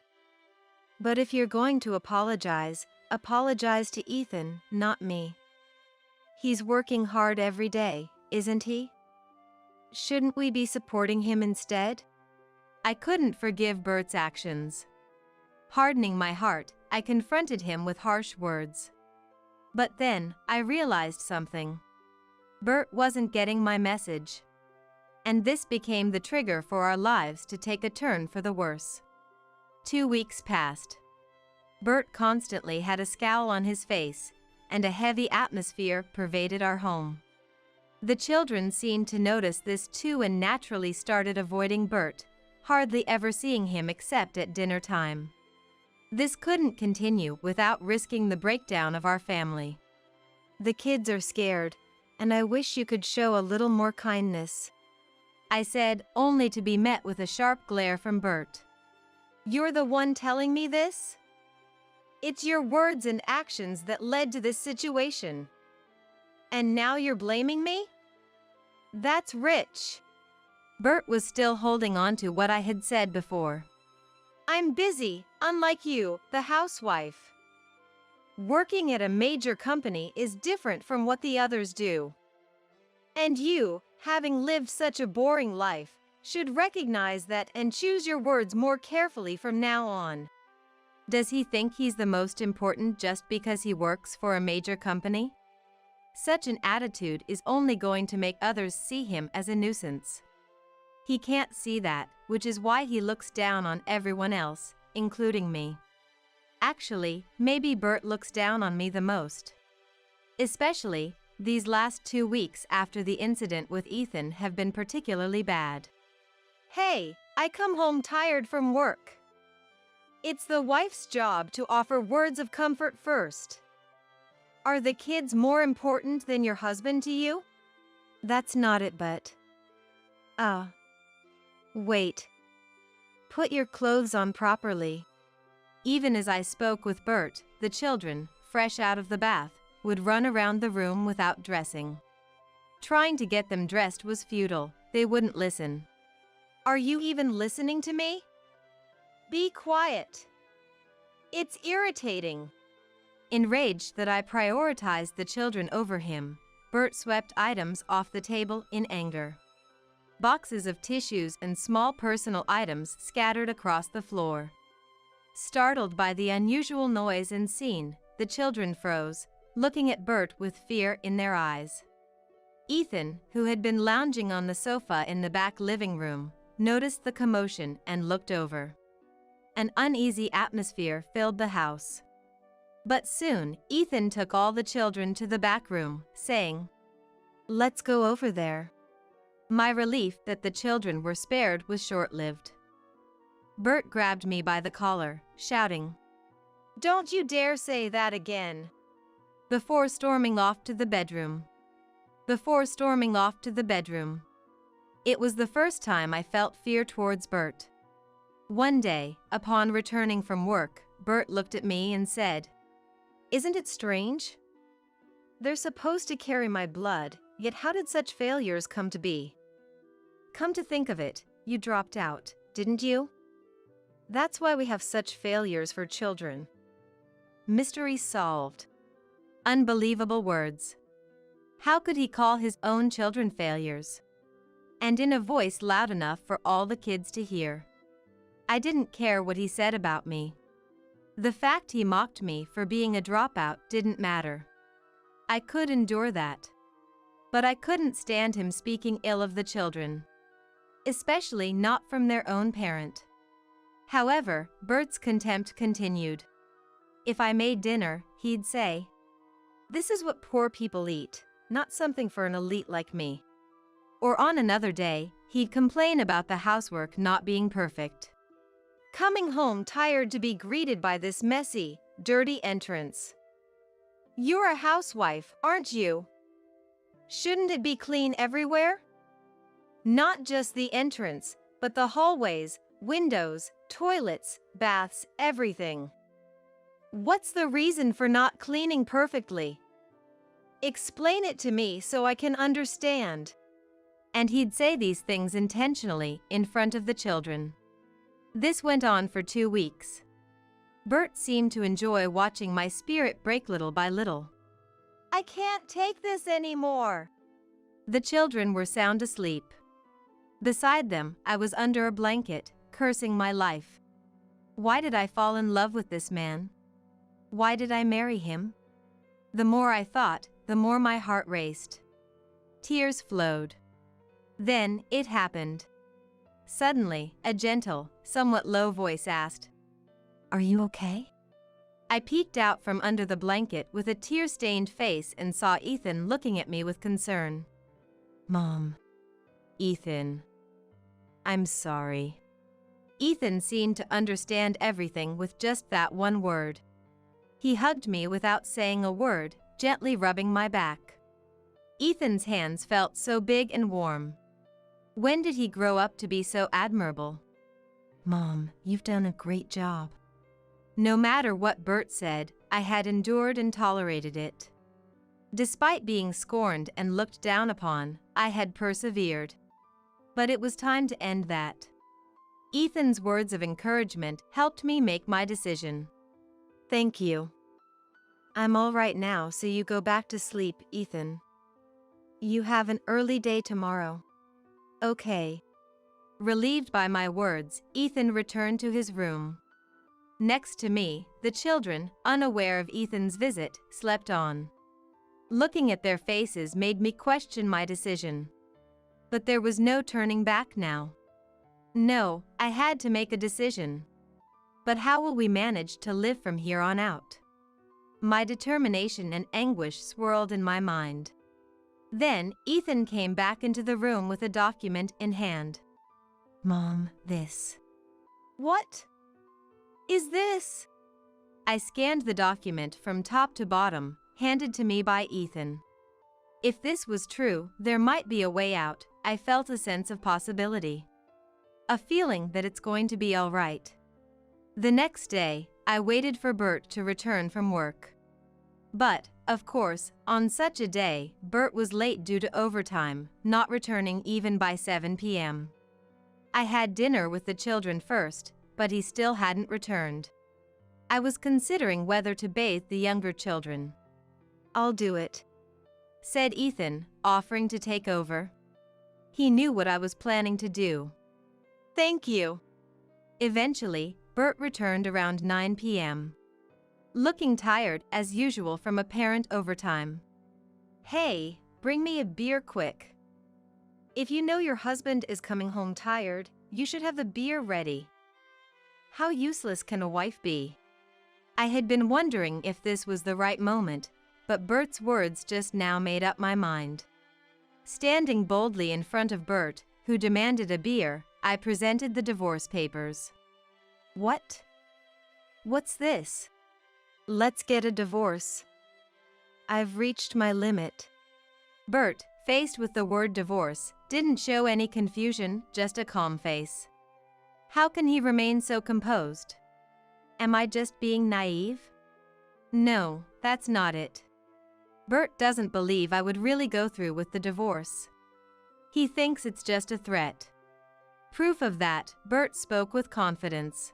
But if you're going to apologize, apologize to Ethan, not me. He's working hard every day, isn't he? Shouldn't we be supporting him instead?" I couldn't forgive Bert's actions. Hardening my heart, I confronted him with harsh words. But then, I realized something. Bert wasn't getting my message. And this became the trigger for our lives to take a turn for the worse. 2 weeks passed. Bert constantly had a scowl on his face, and a heavy atmosphere pervaded our home. The children seemed to notice this too and naturally started avoiding Bert, hardly ever seeing him except at dinner time. This couldn't continue without risking the breakdown of our family. The kids are scared, and I wish you could show a little more kindness, I said, only to be met with a sharp glare from Bert. You're the one telling me this? It's your words and actions that led to this situation. And now you're blaming me? That's rich. Bert was still holding on to what I had said before. I'm busy, unlike you, the housewife. Working at a major company is different from what the others do. And you, having lived such a boring life, should recognize that and choose your words more carefully from now on. Does he think he's the most important just because he works for a major company? Such an attitude is only going to make others see him as a nuisance. He can't see that, which is why he looks down on everyone else, including me. Actually, maybe Bert looks down on me the most. Especially, these last 2 weeks after the incident with Ethan have been particularly bad. Hey, I come home tired from work. It's the wife's job to offer words of comfort first. Are the kids more important than your husband to you? That's not it, but... Wait. Put your clothes on properly. Even as I spoke with Bert, the children, fresh out of the bath, would run around the room without dressing. Trying to get them dressed was futile. They wouldn't listen. Are you even listening to me? Be quiet. It's irritating. Enraged that I prioritized the children over him, Bert swept items off the table in anger. Boxes of tissues and small personal items scattered across the floor. Startled by the unusual noise and scene, the children froze, looking at Bert with fear in their eyes. Ethan, who had been lounging on the sofa in the back living room, noticed the commotion and looked over. An uneasy atmosphere filled the house. But soon, Ethan took all the children to the back room, saying, "Let's go over there." My relief that the children were spared was short-lived. Bert grabbed me by the collar, shouting, "Don't you dare say that again," before storming off to the bedroom. It was the first time I felt fear towards Bert. One day, upon returning from work, Bert looked at me and said, "Isn't it strange? They're supposed to carry my blood, yet how did such failures come to be? Come to think of it, you dropped out, didn't you? That's why we have such failures for children." Mystery solved. Unbelievable words. How could he call his own children failures? And in a voice loud enough for all the kids to hear. I didn't care what he said about me. The fact he mocked me for being a dropout didn't matter. I could endure that. But I couldn't stand him speaking ill of the children. Especially not from their own parent. However, Bert's contempt continued. If I made dinner, he'd say, "This is what poor people eat, not something for an elite like me." Or on another day, he'd complain about the housework not being perfect. Coming home tired to be greeted by this messy, dirty entrance. You're a housewife, aren't you? Shouldn't it be clean everywhere? Not just the entrance, but the hallways, windows, toilets, baths, everything. What's the reason for not cleaning perfectly? Explain it to me so I can understand. And he'd say these things intentionally in front of the children. This went on for 2 weeks. Bert seemed to enjoy watching my spirit break little by little. I can't take this anymore. The children were sound asleep. Beside them, I was under a blanket, cursing my life. Why did I fall in love with this man? Why did I marry him? The more I thought, the more my heart raced. Tears flowed. Then, it happened. Suddenly, a gentle, somewhat low voice asked, "Are you okay?" I peeked out from under the blanket with a tear-stained face and saw Ethan looking at me with concern. Mom. Ethan. I'm sorry. Ethan seemed to understand everything with just that one word. He hugged me without saying a word, gently rubbing my back. Ethan's hands felt so big and warm. When did he grow up to be so admirable? Mom, you've done a great job. No matter what Bert said, I had endured and tolerated it. Despite being scorned and looked down upon, I had persevered. But it was time to end that. Ethan's words of encouragement helped me make my decision. Thank you. I'm all right now, so you go back to sleep, Ethan. You have an early day tomorrow. Okay. Relieved by my words, Ethan returned to his room. Next to me, the children, unaware of Ethan's visit, slept on. Looking at their faces made me question my decision. But there was no turning back now. No, I had to make a decision. But how will we manage to live from here on out? My determination and anguish swirled in my mind. Then, Ethan came back into the room with a document in hand. Mom, this. What is this? I scanned the document from top to bottom, handed to me by Ethan. If this was true, there might be a way out. I felt a sense of possibility. A feeling that it's going to be all right. The next day, I waited for Bert to return from work. But, of course, on such a day, Bert was late due to overtime, not returning even by 7 p.m. I had dinner with the children first, but he still hadn't returned. I was considering whether to bathe the younger children. I'll do it, said Ethan, offering to take over. He knew what I was planning to do. Thank you. Eventually, Bert returned around 9 p.m. Looking tired as usual from apparent overtime. Hey, bring me a beer quick. If you know your husband is coming home tired, you should have the beer ready. How useless can a wife be? I had been wondering if this was the right moment, but Bert's words just now made up my mind. Standing boldly in front of Bert, who demanded a beer, I presented the divorce papers. What? What's this? Let's get a divorce. I've reached my limit. Bert, faced with the word divorce, didn't show any confusion, just a calm face. How can he remain so composed? Am I just being naive? No, that's not it. Bert doesn't believe I would really go through with the divorce. He thinks it's just a threat. Proof of that, Bert spoke with confidence.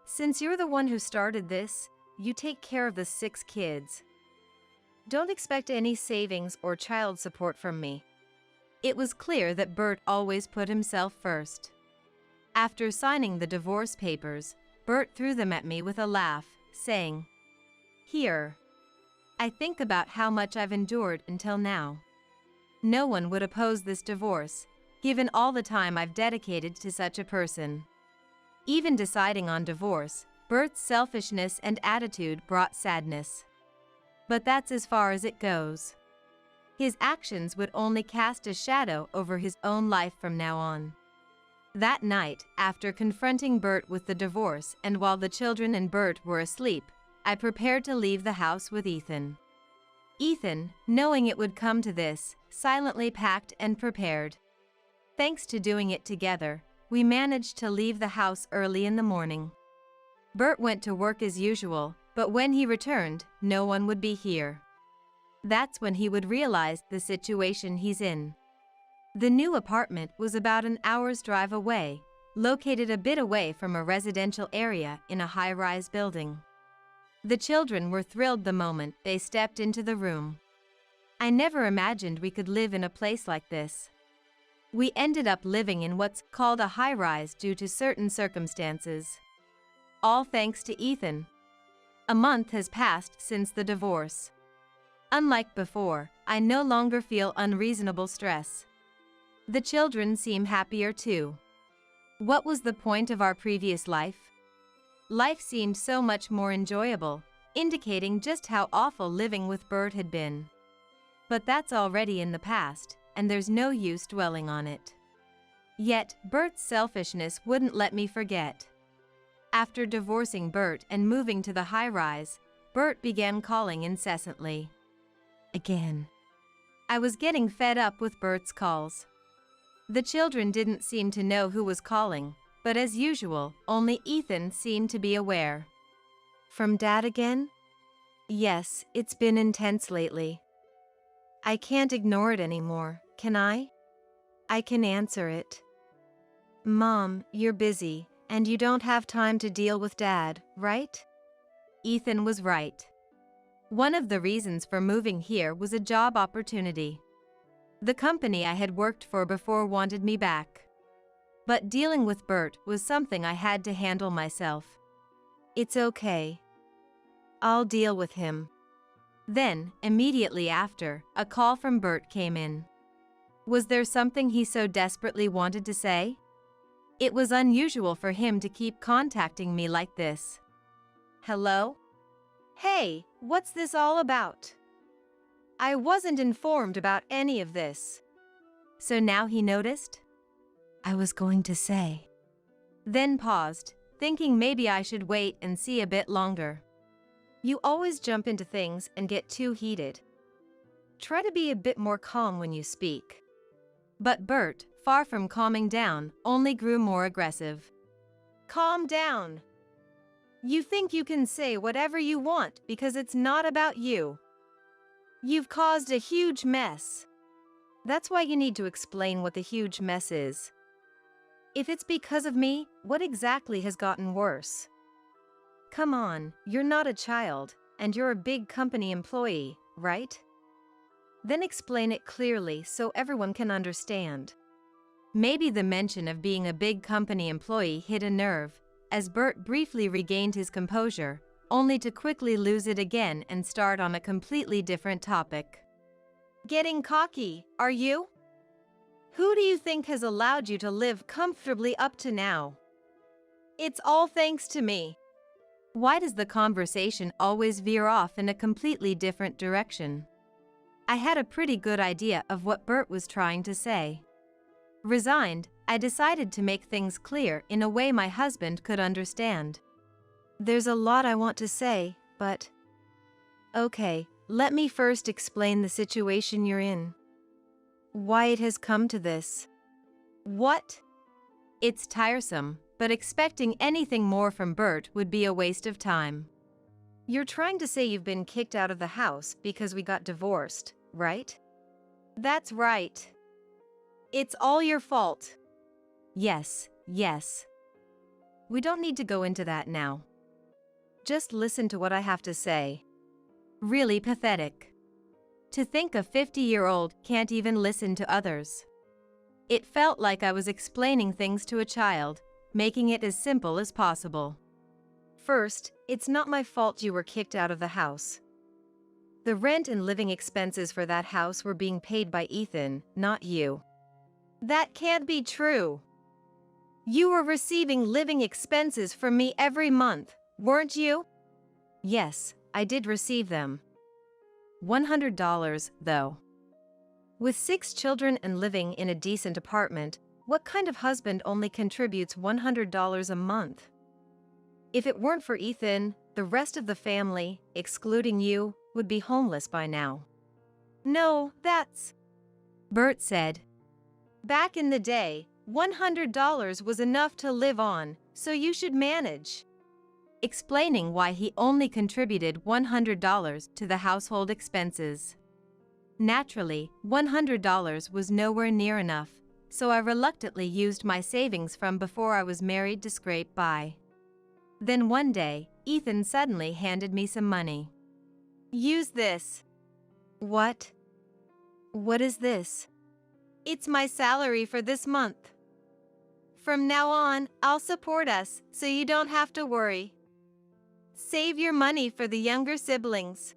Since you're the one who started this, you take care of the 6 kids. Don't expect any savings or child support from me. It was clear that Bert always put himself first. After signing the divorce papers, Bert threw them at me with a laugh, saying, "Here. I think about how much I've endured until now. No one would oppose this divorce, given all the time I've dedicated to such a person." Even deciding on divorce, Bert's selfishness and attitude brought sadness. But that's as far as it goes. His actions would only cast a shadow over his own life from now on. That night, after confronting Bert with the divorce and while the children and Bert were asleep, I prepared to leave the house with Ethan. Ethan, knowing it would come to this, silently packed and prepared. Thanks to doing it together, we managed to leave the house early in the morning. Bert went to work as usual, but when he returned, no one would be here. That's when he would realize the situation he's in. The new apartment was about an hour's drive away, located a bit away from a residential area in a high-rise building. The children were thrilled the moment they stepped into the room. I never imagined we could live in a place like this. We ended up living in what's called a high-rise due to certain circumstances. All thanks to Ethan. A month has passed since the divorce. Unlike before, I no longer feel unreasonable stress. The children seem happier too. What was the point of our previous life? Life seemed so much more enjoyable, indicating just how awful living with Bert had been. But that's already in the past, and there's no use dwelling on it. Yet, Bert's selfishness wouldn't let me forget. After divorcing Bert and moving to the high-rise, Bert began calling incessantly. Again. I was getting fed up with Bert's calls. The children didn't seem to know who was calling, but as usual, only Ethan seemed to be aware. From Dad again? Yes, it's been intense lately. I can't ignore it anymore, can I? I can answer it. Mom, you're busy, and you don't have time to deal with Dad, right? Ethan was right. One of the reasons for moving here was a job opportunity. The company I had worked for before wanted me back. But dealing with Bert was something I had to handle myself. It's okay. I'll deal with him. Then, immediately after, a call from Bert came in. Was there something he so desperately wanted to say? It was unusual for him to keep contacting me like this. Hello? Hey, what's this all about? I wasn't informed about any of this. So now he noticed? I was going to say. Then paused, thinking maybe I should wait and see a bit longer. You always jump into things and get too heated. Try to be a bit more calm when you speak. But Bert, far from calming down, only grew more aggressive. Calm down. You think you can say whatever you want because it's not about you. You've caused a huge mess. That's why you need to explain what the huge mess is. If it's because of me, what exactly has gotten worse? Come on, you're not a child, and you're a big company employee, right? Then explain it clearly so everyone can understand. Maybe the mention of being a big company employee hit a nerve, as Bert briefly regained his composure, only to quickly lose it again and start on a completely different topic. Getting cocky, are you? Who do you think has allowed you to live comfortably up to now? It's all thanks to me. Why does the conversation always veer off in a completely different direction? I had a pretty good idea of what Bert was trying to say. Resigned, I decided to make things clear in a way my husband could understand. There's a lot I want to say, but... Okay, let me first explain the situation you're in. Why it has come to this. What? It's tiresome, but expecting anything more from Bert would be a waste of time. You're trying to say you've been kicked out of the house because we got divorced, right? That's right. It's all your fault. Yes. We don't need to go into that now. Just listen to what I have to say. Really pathetic. To think a 50-year-old can't even listen to others. It felt like I was explaining things to a child, making it as simple as possible. First, it's not my fault you were kicked out of the house. The rent and living expenses for that house were being paid by Ethan, not you. That can't be true. You were receiving living expenses from me every month, weren't you? Yes, I did receive them. $100, though. With 6 children and living in a decent apartment, what kind of husband only contributes $100 a month? If it weren't for Ethan, the rest of the family, excluding you, would be homeless by now. No, that's... Bert said. Back in the day, $100 was enough to live on, so you should manage. Explaining why he only contributed $100 to the household expenses. Naturally, $100 was nowhere near enough, so I reluctantly used my savings from before I was married to scrape by. Then one day, Ethan suddenly handed me some money. Use this. What? What is this? It's my salary for this month. From now on, I'll support us, so you don't have to worry. Save your money for the younger siblings.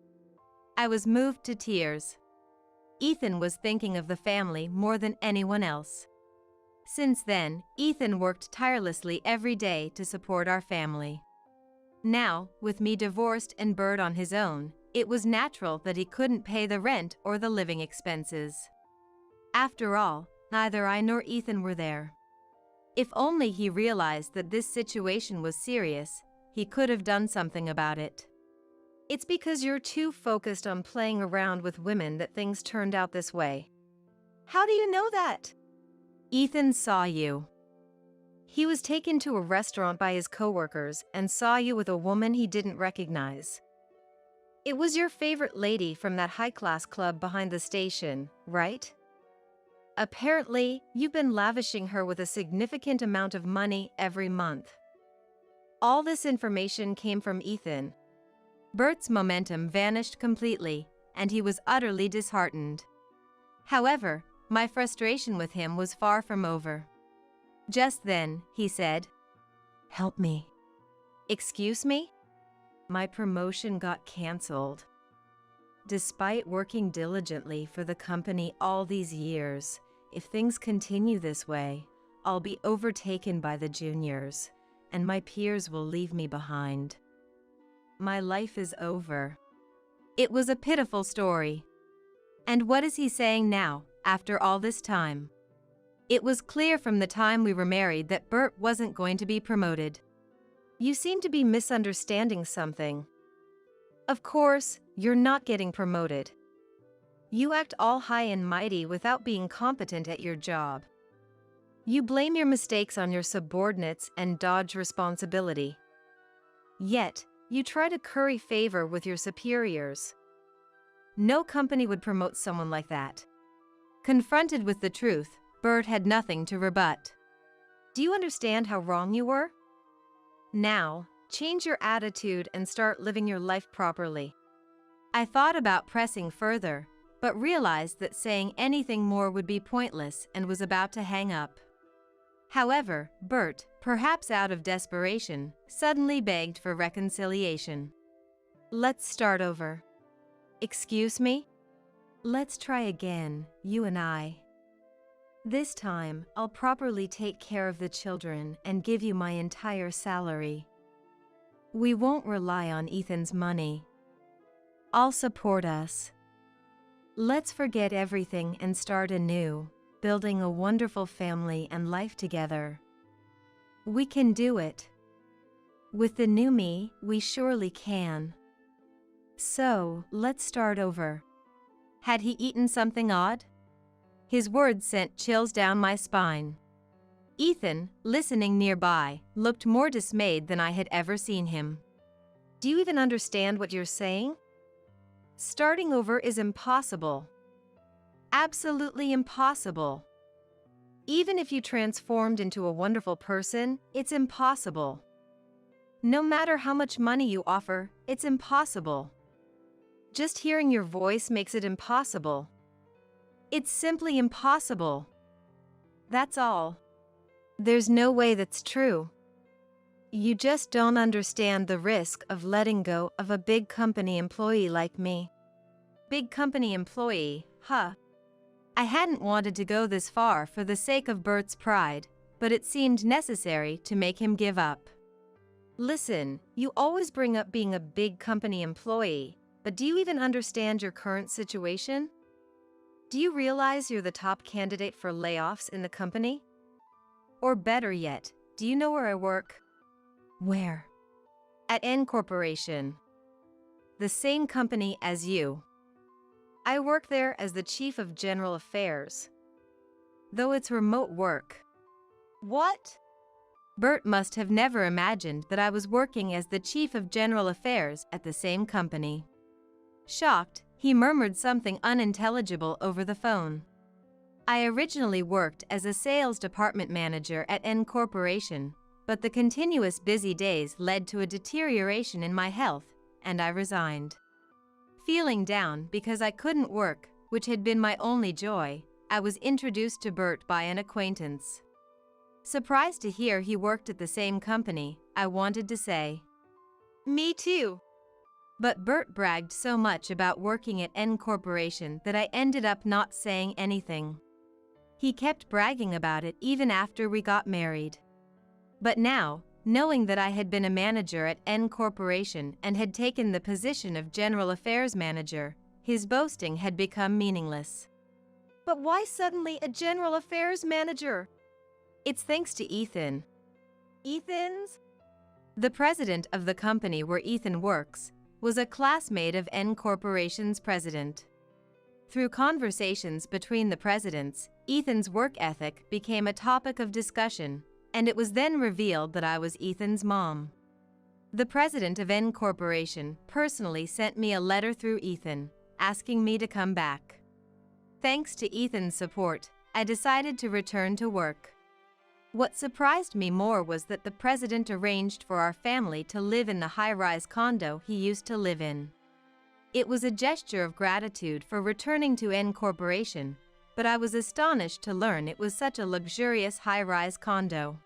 I was moved to tears. Ethan was thinking of the family more than anyone else. Since then, Ethan worked tirelessly every day to support our family. Now, with me divorced and Bert on his own, it was natural that he couldn't pay the rent or the living expenses. After all, neither I nor Ethan were there. If only he realized that this situation was serious, he could have done something about it. It's because you're too focused on playing around with women that things turned out this way. How do you know that? Ethan saw you. He was taken to a restaurant by his coworkers and saw you with a woman he didn't recognize. It was your favorite lady from that high-class club behind the station, right? Apparently, you've been lavishing her with a significant amount of money every month. All this information came from Ethan. Bert's momentum vanished completely, and he was utterly disheartened. However, my frustration with him was far from over. Just then, he said, "Help me." "Excuse me?" My promotion got cancelled. Despite working diligently for the company all these years, if things continue this way, I'll be overtaken by the juniors, and my peers will leave me behind. My life is over. It was a pitiful story. And what is he saying now, after all this time? It was clear from the time we were married that Bert wasn't going to be promoted. You seem to be misunderstanding something. Of course, you're not getting promoted. You act all high and mighty without being competent at your job. You blame your mistakes on your subordinates and dodge responsibility. Yet, you try to curry favor with your superiors. No company would promote someone like that. Confronted with the truth, Bert had nothing to rebut. Do you understand how wrong you were? Now, change your attitude and start living your life properly. I thought about pressing further, but realized that saying anything more would be pointless and was about to hang up. However, Bert, perhaps out of desperation, suddenly begged for reconciliation. "Let's start over." "Excuse me?" "Let's try again, you and I. This time, I'll properly take care of the children and give you my entire salary. We won't rely on Ethan's money. I'll support us. Let's forget everything and start anew, building a wonderful family and life together. We can do it. With the new me, we surely can. So, let's start over." Had he eaten something odd? His words sent chills down my spine. Ethan, listening nearby, looked more dismayed than I had ever seen him. Do you even understand what you're saying? Starting over is impossible. Absolutely impossible. Even if you transformed into a wonderful person, it's impossible. No matter how much money you offer, it's impossible. Just hearing your voice makes it impossible. It's simply impossible. That's all. There's no way that's true. You just don't understand the risk of letting go of a big company employee like me. Big company employee, huh? I hadn't wanted to go this far for the sake of Bert's pride, but it seemed necessary to make him give up. Listen, you always bring up being a big company employee, but do you even understand your current situation? Do you realize you're the top candidate for layoffs in the company? Or better yet, do you know where I work? Where? At N Corporation. The same company as you. I work there as the Chief of General Affairs. Though it's remote work. What? Bert must have never imagined that I was working as the Chief of General Affairs at the same company. Shocked, he murmured something unintelligible over the phone. I originally worked as a sales department manager at N Corporation, but the continuous busy days led to a deterioration in my health, and I resigned. Feeling down because I couldn't work, which had been my only joy, I was introduced to Bert by an acquaintance. Surprised to hear he worked at the same company, I wanted to say, "Me too." But Bert bragged so much about working at N Corporation that I ended up not saying anything. He kept bragging about it even after we got married. But now, knowing that I had been a manager at N Corporation and had taken the position of General Affairs Manager, his boasting had become meaningless. But why suddenly a general affairs manager? It's thanks to Ethan. Ethan's? The president of the company where Ethan works was a classmate of N Corporation's president. Through conversations between the presidents, Ethan's work ethic became a topic of discussion, and it was then revealed that I was Ethan's mom. The president of N Corporation personally sent me a letter through Ethan, asking me to come back. Thanks to Ethan's support, I decided to return to work. What surprised me more was that the president arranged for our family to live in the high-rise condo he used to live in. It was a gesture of gratitude for returning to N Corporation, but I was astonished to learn it was such a luxurious high-rise condo.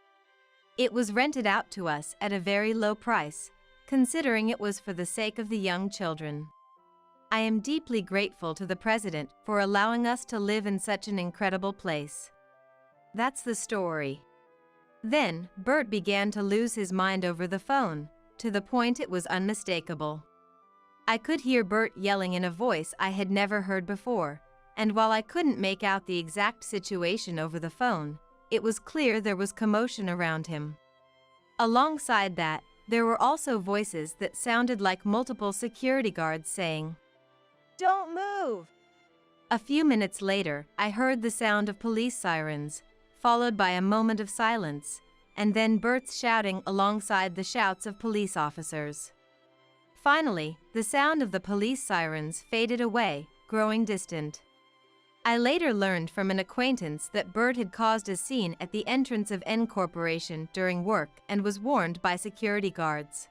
It was rented out to us at a very low price, considering it was for the sake of the young children. I am deeply grateful to the president for allowing us to live in such an incredible place. That's the story. Then, Bert began to lose his mind over the phone, to the point it was unmistakable. I could hear Bert yelling in a voice I had never heard before, and while I couldn't make out the exact situation over the phone, it was clear there was commotion around him. Alongside that, there were also voices that sounded like multiple security guards saying, "Don't move!" A few minutes later, I heard the sound of police sirens, followed by a moment of silence, and then Bert's shouting alongside the shouts of police officers. Finally, the sound of the police sirens faded away, growing distant. I later learned from an acquaintance that Bert had caused a scene at the entrance of N Corporation during work and was warned by security guards.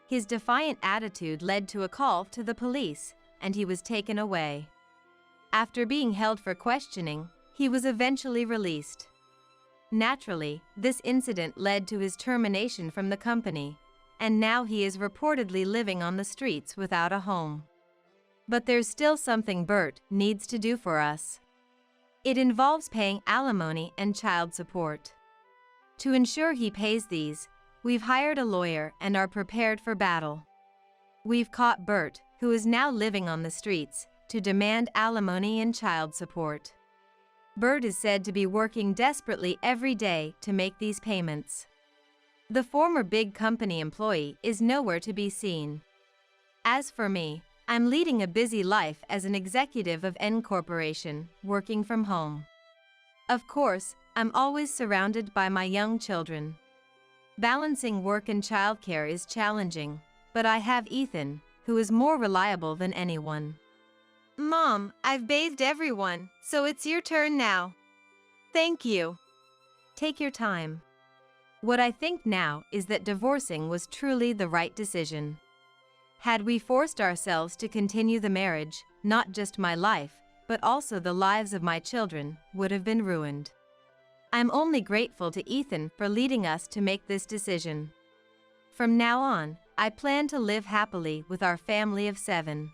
His defiant attitude led to a call to the police, and he was taken away. After being held for questioning, he was eventually released. Naturally, this incident led to his termination from the company, and now he is reportedly living on the streets without a home. But there's still something Bert needs to do for us. It involves paying alimony and child support. To ensure he pays these, we've hired a lawyer and are prepared for battle. We've caught Bert, who is now living on the streets, to demand alimony and child support. Bert is said to be working desperately every day to make these payments. The former big company employee is nowhere to be seen. As for me, I'm leading a busy life as an executive of N Corporation, working from home. Of course, I'm always surrounded by my young children. Balancing work and childcare is challenging, but I have Ethan, who is more reliable than anyone. Mom, I've bathed everyone, so it's your turn now. Thank you. Take your time. What I think now is that divorcing was truly the right decision. Had we forced ourselves to continue the marriage, not just my life, but also the lives of my children, would have been ruined. I'm only grateful to Ethan for leading us to make this decision. From now on, I plan to live happily with our family of 7.